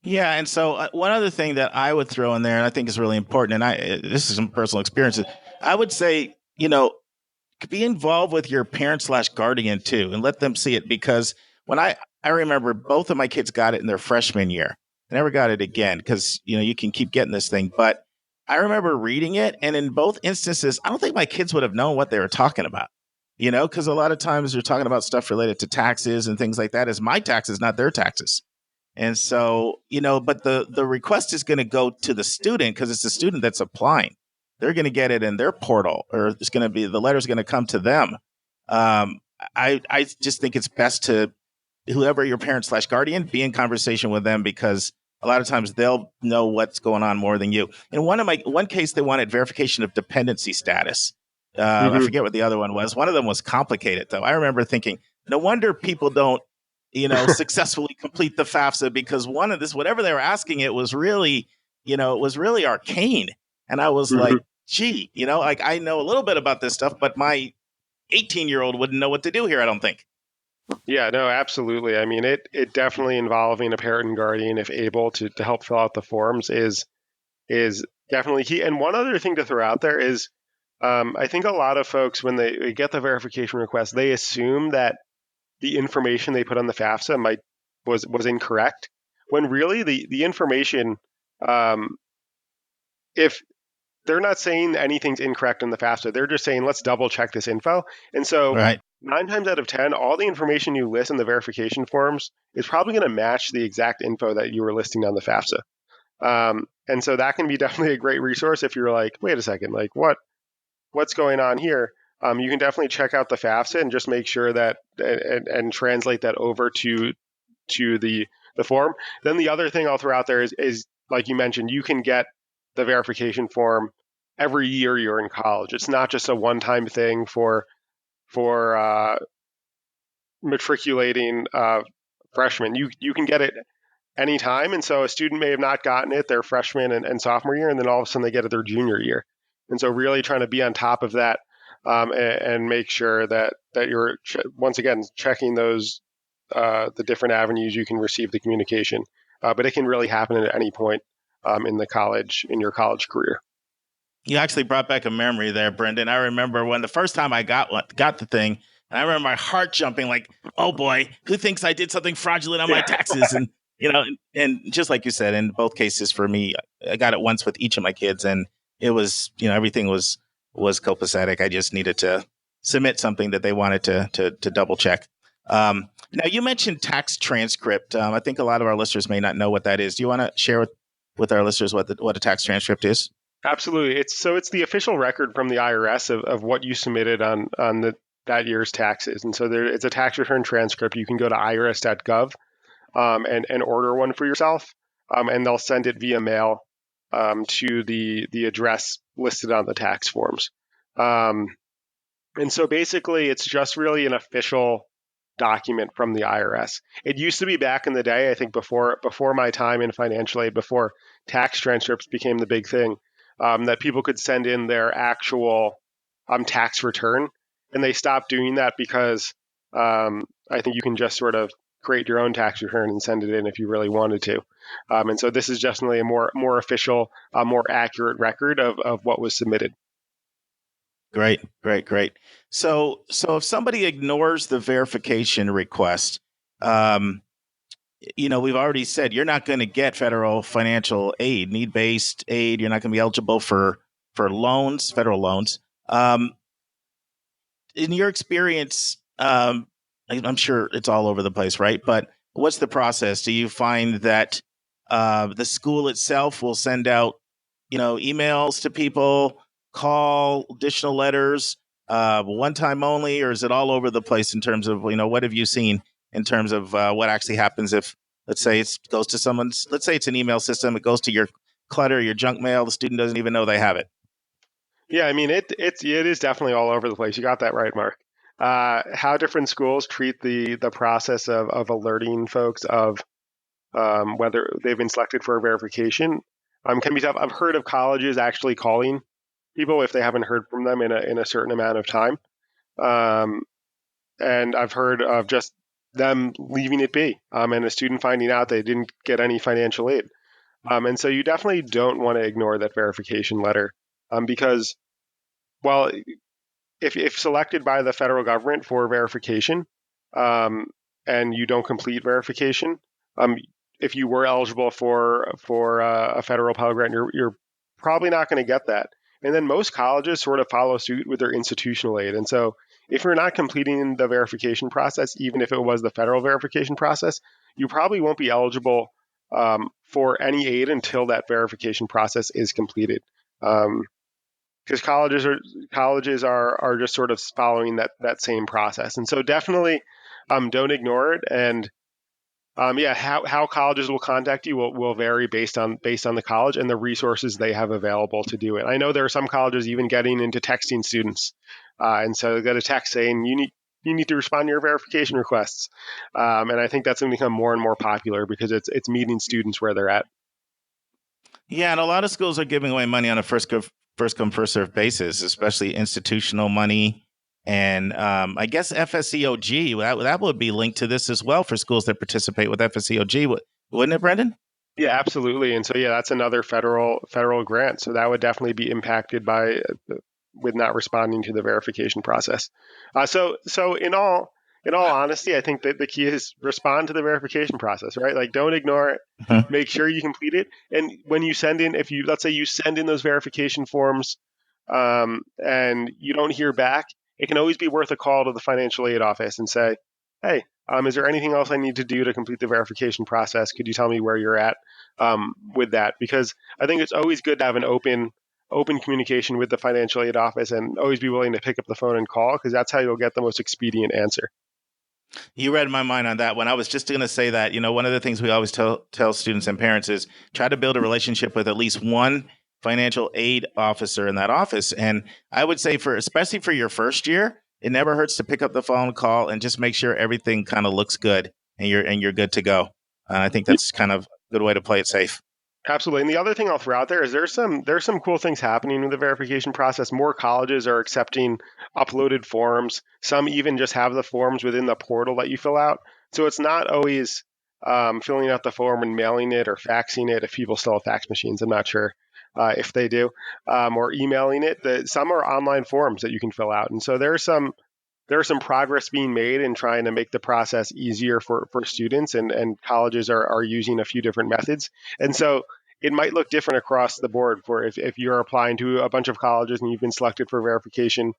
Speaker 2: Yeah, and so one other thing that I would throw in there, and I think is really important, and this is some personal experiences, I would say, be involved with your parent/guardian too, and let them see it, because when I remember both of my kids got it in their freshman year. I never got it again because, you can keep getting this thing. But I remember reading it, and in both instances, I don't think my kids would have known what they were talking about, because a lot of times they're talking about stuff related to taxes and things like that. As my taxes, not their taxes. And so, but the request is going to go to the student because it's the student that's applying. They're going to get it in their portal, or it's going to be, the letter's going to come to them. I just think it's best to, whoever your parent/guardian, be in conversation with them, because a lot of times they'll know what's going on more than you. In one case, they wanted verification of dependency status. I forget what the other one was. One of them was complicated, though. I remember thinking, no wonder people don't, successfully complete the FAFSA, because one of this, whatever they were asking, it was really, it was really arcane. And I was
Speaker 3: Mhm.
Speaker 2: like, gee, like I know a little bit about this stuff, but my 18-year-old wouldn't know what to do here, I don't think.
Speaker 3: Yeah, no, absolutely. I mean, it definitely involving a parent and guardian, if able, to help fill out the forms is definitely key. And one other thing to throw out there is, I think a lot of folks, when they get the verification request, they assume that the information they put on the FAFSA was incorrect, when really the information, um, if they're not saying anything's incorrect in the FAFSA, they're just saying let's double check this info. And so
Speaker 2: Right.
Speaker 3: 9 times out of 10, all the information you list in the verification forms is probably going to match the exact info that you were listing on the FAFSA. And so that can be definitely a great resource if you're like, wait a second, like what's going on here? You can definitely check out the FAFSA and just make sure that and translate that over to the form. Then the other thing I'll throw out there is like you mentioned, you can get the verification form every year you're in college. It's not just a one-time thing for matriculating freshmen. You can get it anytime. And so a student may have not gotten it their freshman and sophomore year, and then all of a sudden they get it their junior year. And so really trying to be on top of that, and make sure that you're once again checking those the different avenues you can receive the communication. But it can really happen at any point in your college career.
Speaker 2: You actually brought back a memory there, Brendan. I remember when the first time I got the thing, and I remember my heart jumping like, oh boy, who thinks I did something fraudulent on my taxes? And, and just like you said, in both cases for me, I got it once with each of my kids, and it was, everything was copacetic. I just needed to submit something that they wanted to double check. Now, you mentioned tax transcript. I think a lot of our listeners may not know what that is. Do you want to share with our listeners what a tax transcript is?
Speaker 3: Absolutely. It's the official record from the IRS of what you submitted on that year's taxes. And so it's a tax return transcript. You can go to irs.gov and order one for yourself, and they'll send it via mail to the address listed on the tax forms. And so basically, it's just really an official document from the IRS. It used to be back in the day, I think before my time in financial aid, before tax transcripts became the big thing, that people could send in their actual tax return. And they stopped doing that because I think you can just sort of create your own tax return and send it in if you really wanted to. And so this is definitely a more official, more accurate record of what was submitted.
Speaker 2: Great. So if somebody ignores the verification request, we've already said you're not going to get federal financial aid, need-based aid. You're not going to be eligible for loans, federal loans. In your experience, I'm sure it's all over the place, right? But what's the process? Do you find that the school itself will send out, emails to people, call, additional letters, one time only, or is it all over the place in terms of, what have you seen in terms of what actually happens if, let's say it goes to someone's, let's say it's an email system, it goes to your clutter, your junk mail, the student doesn't even know they have it.
Speaker 3: Yeah, I mean, it is definitely all over the place. You got that right, Mark. How different schools treat the process of alerting folks of whether they've been selected for a verification can be tough. I've heard of colleges actually calling people if they haven't heard from them in a certain amount of time, and I've heard of just them leaving it be, and a student finding out they didn't get any financial aid. And so you definitely don't want to ignore that verification letter, because, well, if selected by the federal government for verification, and you don't complete verification, if you were eligible for a federal Pell Grant, you're probably not going to get that. And then most colleges sort of follow suit with their institutional aid. And so if you're not completing the verification process, even if it was the federal verification process, you probably won't be eligible for any aid until that verification process is completed. Because colleges are just sort of following that same process. And so definitely don't ignore it. And how colleges will contact you will vary based on the college and the resources they have available to do it. I know there are some colleges even getting into texting students, and so they got a text saying need to respond to your verification requests. And I think that's going to become more and more popular because it's meeting students where they're at.
Speaker 2: Yeah, and a lot of schools are giving away money on a first come, first served basis, especially institutional money. And I guess FSEOG, that would be linked to this as well for schools that participate with FSEOG, wouldn't it, Brendan?
Speaker 3: Yeah, absolutely. And so, yeah, that's another federal grant. So that would definitely be impacted by with not responding to the verification process. So in all honesty, I think that the key is respond to the verification process, right? Like, don't ignore it.
Speaker 2: Mhm.
Speaker 3: Make sure you complete it. And when you send in, let's say you send in those verification forms, and you don't hear back, it can always be worth a call to the financial aid office and say, hey, is there anything else I need to do to complete the verification process? Could you tell me where you're at with that? Because I think it's always good to have an open communication with the financial aid office and always be willing to pick up the phone and call, because that's how you'll get the most expedient answer.
Speaker 2: You read my mind on that one. I was just going to say that, one of the things we always tell students and parents is try to build a relationship with at least one financial aid officer in that office. And I would say especially for your first year, it never hurts to pick up the phone call and just make sure everything kind of looks good and you're good to go. I think that's kind of a good way to play it safe.
Speaker 3: Absolutely. And the other thing I'll throw out there is there's some cool things happening with the verification process. More colleges are accepting uploaded forms. Some even just have the forms within the portal that you fill out. So it's not always filling out the form and mailing it or faxing it, if people still have fax machines. I'm not sure if they do, or emailing it. Some are online forms that you can fill out. And so there's some progress being made in trying to make the process easier for students, and colleges are using a few different methods. And so it might look different across the board for if you're applying to a bunch of colleges and you've been selected for verification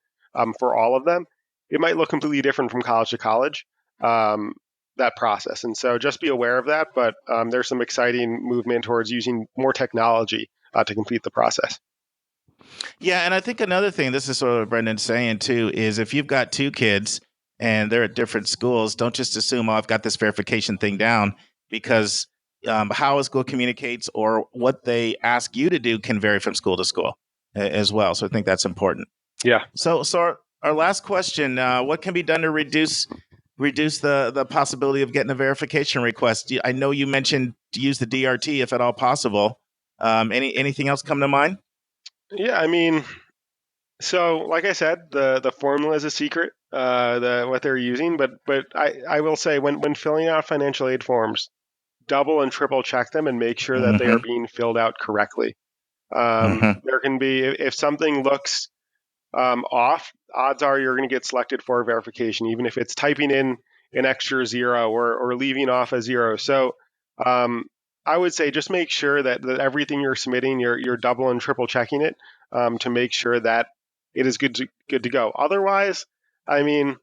Speaker 3: for all of them, it might look completely different from college to college, that process. And so just be aware of that. But there's some exciting movement towards using more technology to complete the process.
Speaker 2: Yeah, and I think another thing, this is sort of what Brendan's saying too, is if you've got two kids and they're at different schools, don't just assume, I've got this verification thing down, because how a school communicates or what they ask you to do can vary from school to school as well. So I think that's important.
Speaker 3: Yeah.
Speaker 2: So our last question, what can be done to reduce the possibility of getting a verification request? I know you mentioned to use the DRT if at all possible. Anything else come to mind?
Speaker 3: Yeah, I mean, so like I said, the formula is a secret, what they're using, but I will say when filling out financial aid forms, double and triple check them and make sure that they are being filled out correctly. There can be, if something looks off, odds are you're going to get selected for verification, even if it's typing in an extra zero or leaving off a zero. So I would say just make sure that everything you're submitting, you're double and triple checking it to make sure that it is good to go. Otherwise, I mean,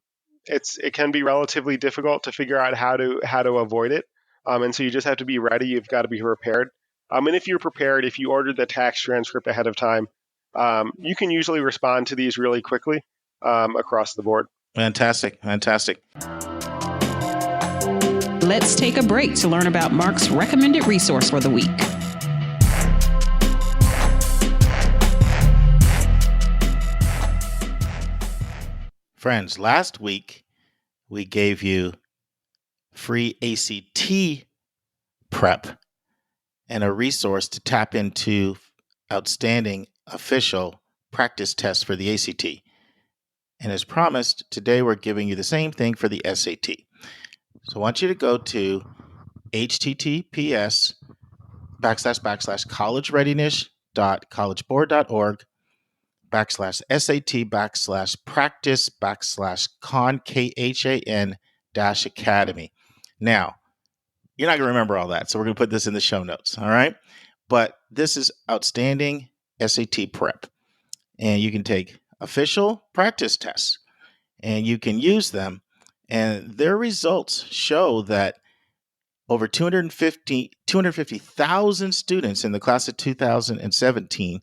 Speaker 3: it can be relatively difficult to figure out how to avoid it. And so you just have to be ready. You've got to be prepared. And if you're prepared, if you ordered the tax transcript ahead of time, you can usually respond to these really quickly across the board.
Speaker 2: Fantastic.
Speaker 1: Let's take a break to learn about Mark's recommended resource for the week.
Speaker 2: Friends, last week we gave you free ACT prep and a resource to tap into outstanding official practice tests for the ACT. And as promised, today we're giving you the same thing for the SAT. So I want you to go to https://collegereadiness.collegebboard.org/practice/con-KHAN-academy. Now, you're not going to remember all that, so we're going to put this in the show notes, all right? But this is outstanding SAT prep, and you can take official practice tests, and you can use them, and their results show that over 250,000 students in the class of 2017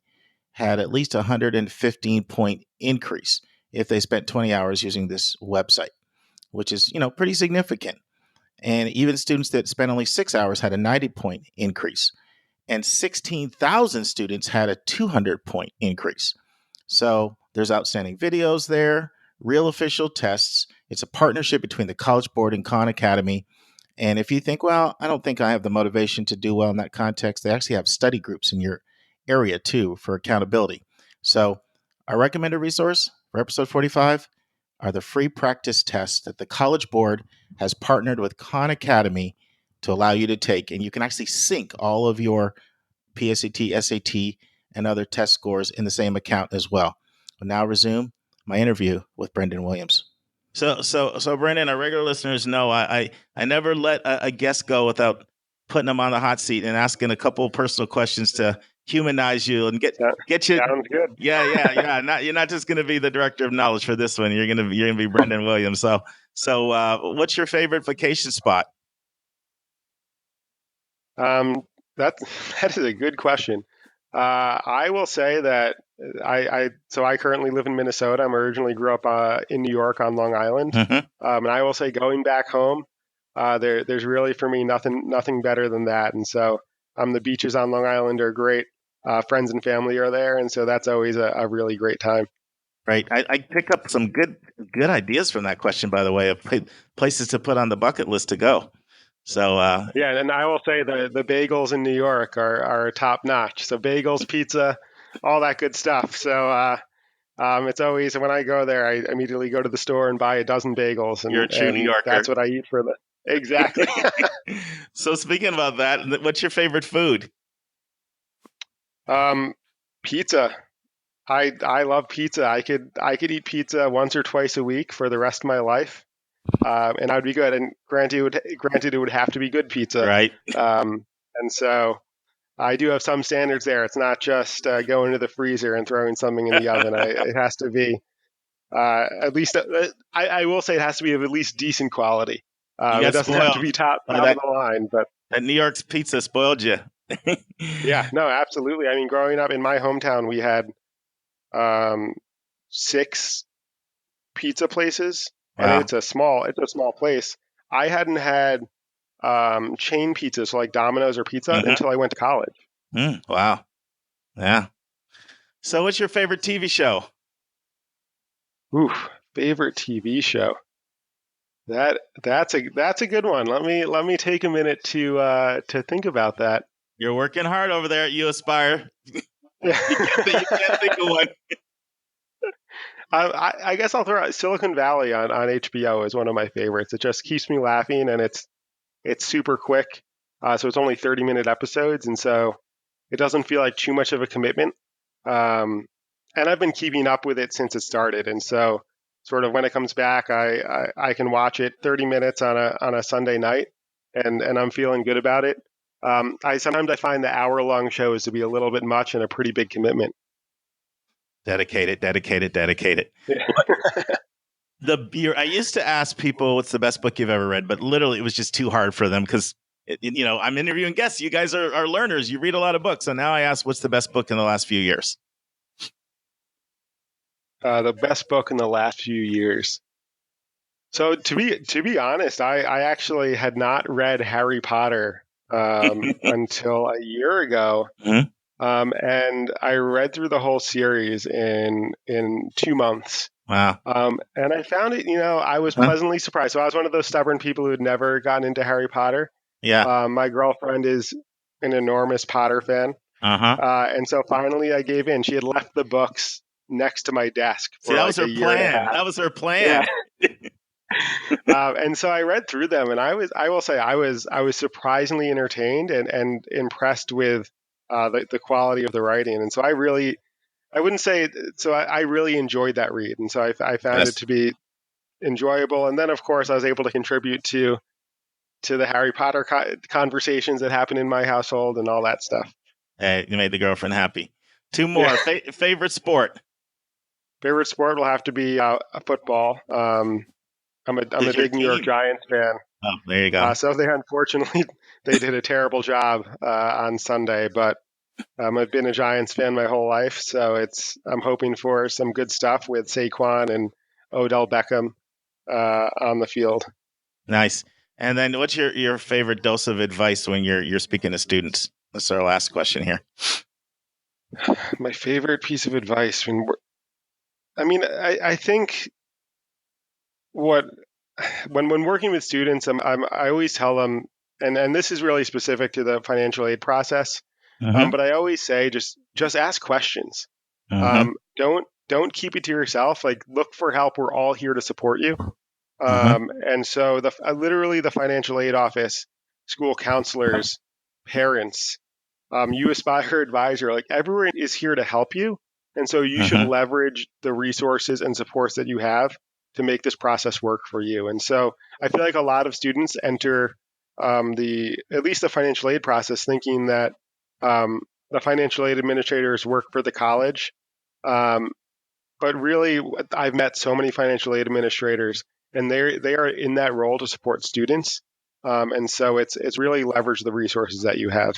Speaker 2: had at least a 115-point increase if they spent 20 hours using this website, which is, pretty significant. And even students that spent only 6 hours had a 90-point increase. And 16,000 students had a 200-point increase. So there's outstanding videos there. real official tests. It's a partnership between the College Board and Khan Academy. And if you think, well, I don't think I have the motivation to do well in that context, they actually have study groups in your area too for accountability. So our recommended resource for episode 45 are the free practice tests that the College Board has partnered with Khan Academy to allow you to take. And you can actually sync all of your PSAT, SAT, and other test scores in the same account as well. I'll now resume my interview with Brendan Williams. So Brendan, our regular listeners know I never let a guest go without putting them on the hot seat and asking a couple of personal questions to humanize you and get you.
Speaker 3: Sounds good.
Speaker 2: Yeah. You're not just going to be the director of knowledge for this one. You're gonna be Brendan Williams. So what's your favorite vacation spot?
Speaker 3: That is a good question. I will say that I currently live in Minnesota. I'm originally grew up in New York on Long Island, and I will say going back home, there's really for me nothing better than that. And so the beaches on Long Island are great. Friends and family are there, and so that's always a really great time.
Speaker 2: Right. I pick up some good ideas from that question, by the way, of places to put on the bucket list to go. So
Speaker 3: yeah, and I will say the bagels in New York are top notch. So bagels, pizza, all that good stuff. So it's always when I go there, I immediately go to the store and buy a dozen bagels. And
Speaker 2: you're a true New Yorker.
Speaker 3: That's what I eat for exactly.
Speaker 2: So speaking about that, what's your favorite food?
Speaker 3: Pizza. I love pizza. I could eat pizza once or twice a week for the rest of my life. And I would be good. And granted, it would have to be good pizza,
Speaker 2: right?
Speaker 3: And so I do have some standards there. It's not just going to the freezer and throwing something in the oven. It has to be at least. I will say it has to be of at least decent quality. It doesn't have to be top of the line, but
Speaker 2: that New York's pizza spoiled you.
Speaker 3: Yeah, no, absolutely. I mean, growing up in my hometown, we had 6 pizza places. Wow. I mean, it's a small place. I hadn't had chain pizzas, so like Domino's or pizza, until I went to college.
Speaker 2: Wow. Yeah. So what's your favorite TV show?
Speaker 3: Favorite TV show. That's a good one. Let me take a minute to think about that.
Speaker 2: You're working hard over there at uAspire. You can't think of one.
Speaker 3: I guess I'll throw out Silicon Valley on HBO is one of my favorites. It just keeps me laughing, and it's super quick. So it's only 30-minute episodes, and so it doesn't feel like too much of a commitment. And I've been keeping up with it since it started, and so sort of when it comes back, I can watch it 30 minutes on a Sunday night, and I'm feeling good about it. Sometimes I find the hour-long shows to be a little bit much and a pretty big commitment.
Speaker 2: Dedicated. Yeah. I used to ask people what's the best book you've ever read, but literally it was just too hard for them because, I'm interviewing guests. You guys are learners. You read a lot of books. So now I ask, what's the best book in the last few years?
Speaker 3: The best book in the last few years. So to be honest, I actually had not read Harry Potter until a year ago. Mm-hmm. And I read through the whole series in 2 months.
Speaker 2: Wow.
Speaker 3: And I found it, I was pleasantly surprised. So I was one of those stubborn people who had never gotten into Harry Potter.
Speaker 2: Yeah.
Speaker 3: My girlfriend is an enormous Potter fan. And so finally I gave in. She had left the books next to my desk.
Speaker 2: See, that was her plan. That was her plan.
Speaker 3: Yeah. And so I read through them, and I will say I was surprisingly entertained and impressed with the quality of the writing. And so I really enjoyed that read. And so I found it to be enjoyable. And then, of course, I was able to contribute to the Harry Potter conversations that happen in my household and all that stuff.
Speaker 2: Hey, you made the girlfriend happy. 2 more. Yeah. Favorite sport?
Speaker 3: Favorite sport will have to be football. I'm a big New York Giants fan.
Speaker 2: Oh, there you go.
Speaker 3: So unfortunately, they did a terrible job on Sunday, but I've been a Giants fan my whole life, so I'm hoping for some good stuff with Saquon and Odell Beckham on the field.
Speaker 2: Nice. And then, what's your favorite dose of advice when you're speaking to students? That's our last question here.
Speaker 3: My favorite piece of advice. I think when working with students, I always tell them, and this is really specific to the financial aid process, but I always say just ask questions. Don't keep it to yourself. Like, look for help. We're all here to support you. And so literally the financial aid office, school counselors, parents, uAspire advisor, like everyone is here to help you. And so you should leverage the resources and supports that you have to make this process work for you. And so I feel like a lot of students enter at least the financial aid process thinking that the financial aid administrators work for the college. But really, I've met so many financial aid administrators, and they are in that role to support students. And so it's really leverage the resources that you have.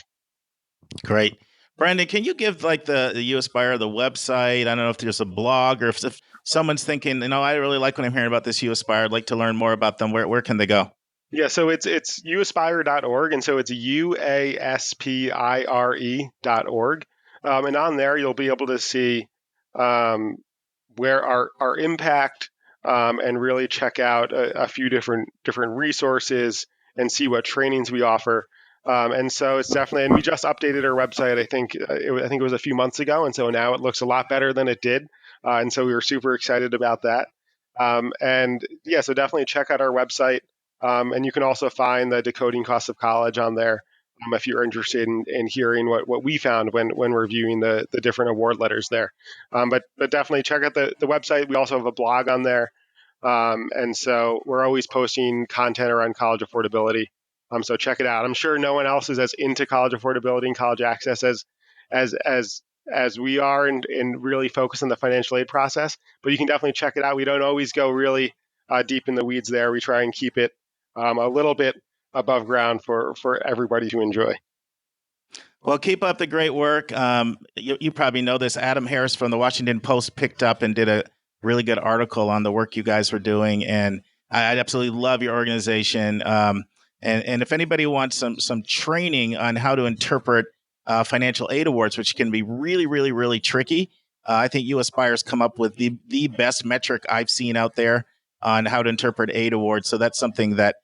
Speaker 2: Great. Brandon, can you give like the uAspire, the website? I don't know if there's a blog or if someone's thinking, I really like when I'm hearing about this uAspire. I'd like to learn more about them. Where can they go?
Speaker 3: Yeah, so it's uAspire.org, and so it's uAspire.org. And on there, you'll be able to see where our impact and really check out a few different resources and see what trainings we offer. And so it's definitely, and we just updated our website. I think it was a few months ago, and so now it looks a lot better than it did. And so we were super excited about that. And yeah, so definitely check out our website. And you can also find the decoding cost of college on there if you're interested in hearing what we found when reviewing the different award letters there. But definitely check out the website. We also have a blog on there. And so we're always posting content around college affordability. So check it out. I'm sure no one else is as into college affordability and college access as we are and really focus on the financial aid process. But you can definitely check it out. We don't always go really deep in the weeds there. We try and keep it a little bit above ground for everybody to enjoy.
Speaker 2: Well, keep up the great work. You probably know this. Adam Harris from the Washington Post picked up and did a really good article on the work you guys were doing. And I absolutely love your organization. And if anybody wants some training on how to interpret financial aid awards, which can be really, really, really tricky, I think uAspire's come up with the best metric I've seen out there on how to interpret aid awards. So that's something that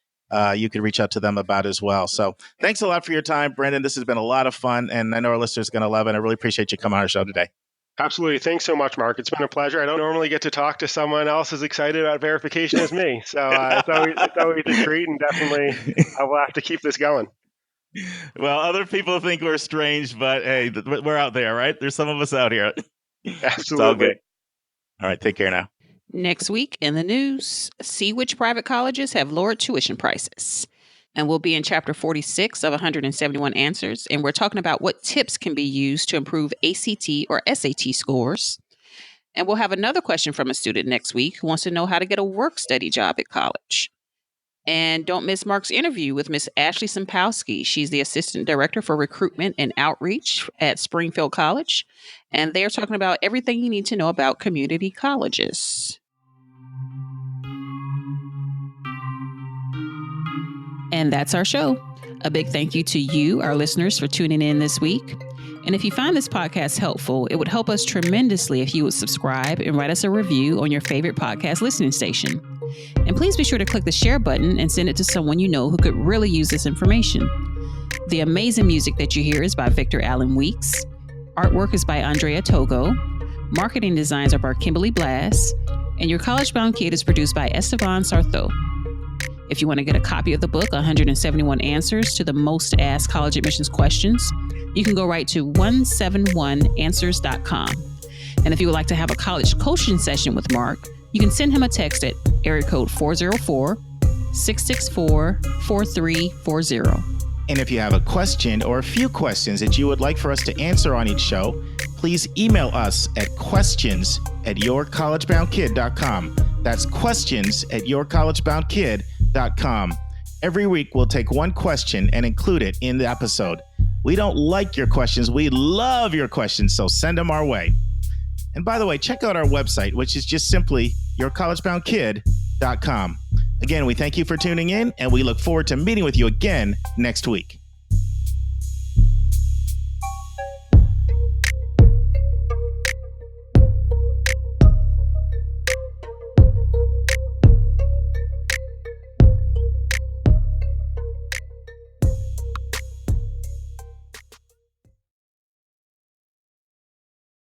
Speaker 2: you could reach out to them about as well. So thanks a lot for your time, Brendan. This has been a lot of fun, and I know our listeners are going to love it. I really appreciate you coming on our show today.
Speaker 3: Absolutely. Thanks so much, Mark. It's been a pleasure. I don't normally get to talk to someone else as excited about verification as me. So it's always a treat, and definitely I will have to keep this going.
Speaker 2: Well, other people think we're strange, but hey, we're out there, right? There's some of us out here.
Speaker 3: Absolutely.
Speaker 2: It's all good. All right. Take care now.
Speaker 1: Next week in the news, see which private colleges have lowered tuition prices. And we'll be in chapter 46 of 171 answers. And we're talking about what tips can be used to improve ACT or SAT scores. And we'll have another question from a student next week who wants to know how to get a work-study job at college. And don't miss Mark's interview with Miss Ashley Simpowski. She's the Assistant Director for Recruitment and Outreach at Springfield College. And they're talking about everything you need to know about community colleges. And that's our show. A big thank you to you, our listeners, for tuning in this week. And if you find this podcast helpful, it would help us tremendously if you would subscribe and write us a review on your favorite podcast listening station. And please be sure to click the share button and send it to someone you know who could really use this information. The amazing music that you hear is by Victor Allen Weeks. Artwork is by Andrea Togo. Marketing designs are by Kimberly Blass. And Your College Bound Kid is produced by Esteban Sartho. If you want to get a copy of the book, 171 Answers to the Most Asked College Admissions Questions, you can go right to 171answers.com. And if you would like to have a college coaching session with Mark, you can send him a text at area code 404-664-4340.
Speaker 2: And if you have a question or a few questions that you would like for us to answer on each show, please email us at questions@yourcollegeboundkid.com. That's questions@yourcollegeboundkid.com. Every week, we'll take one question and include it in the episode. We don't like your questions. We love your questions, so send them our way. And by the way, check out our website, which is just simply yourcollegeboundkid.com. Again, we thank you for tuning in, and we look forward to meeting with you again next week.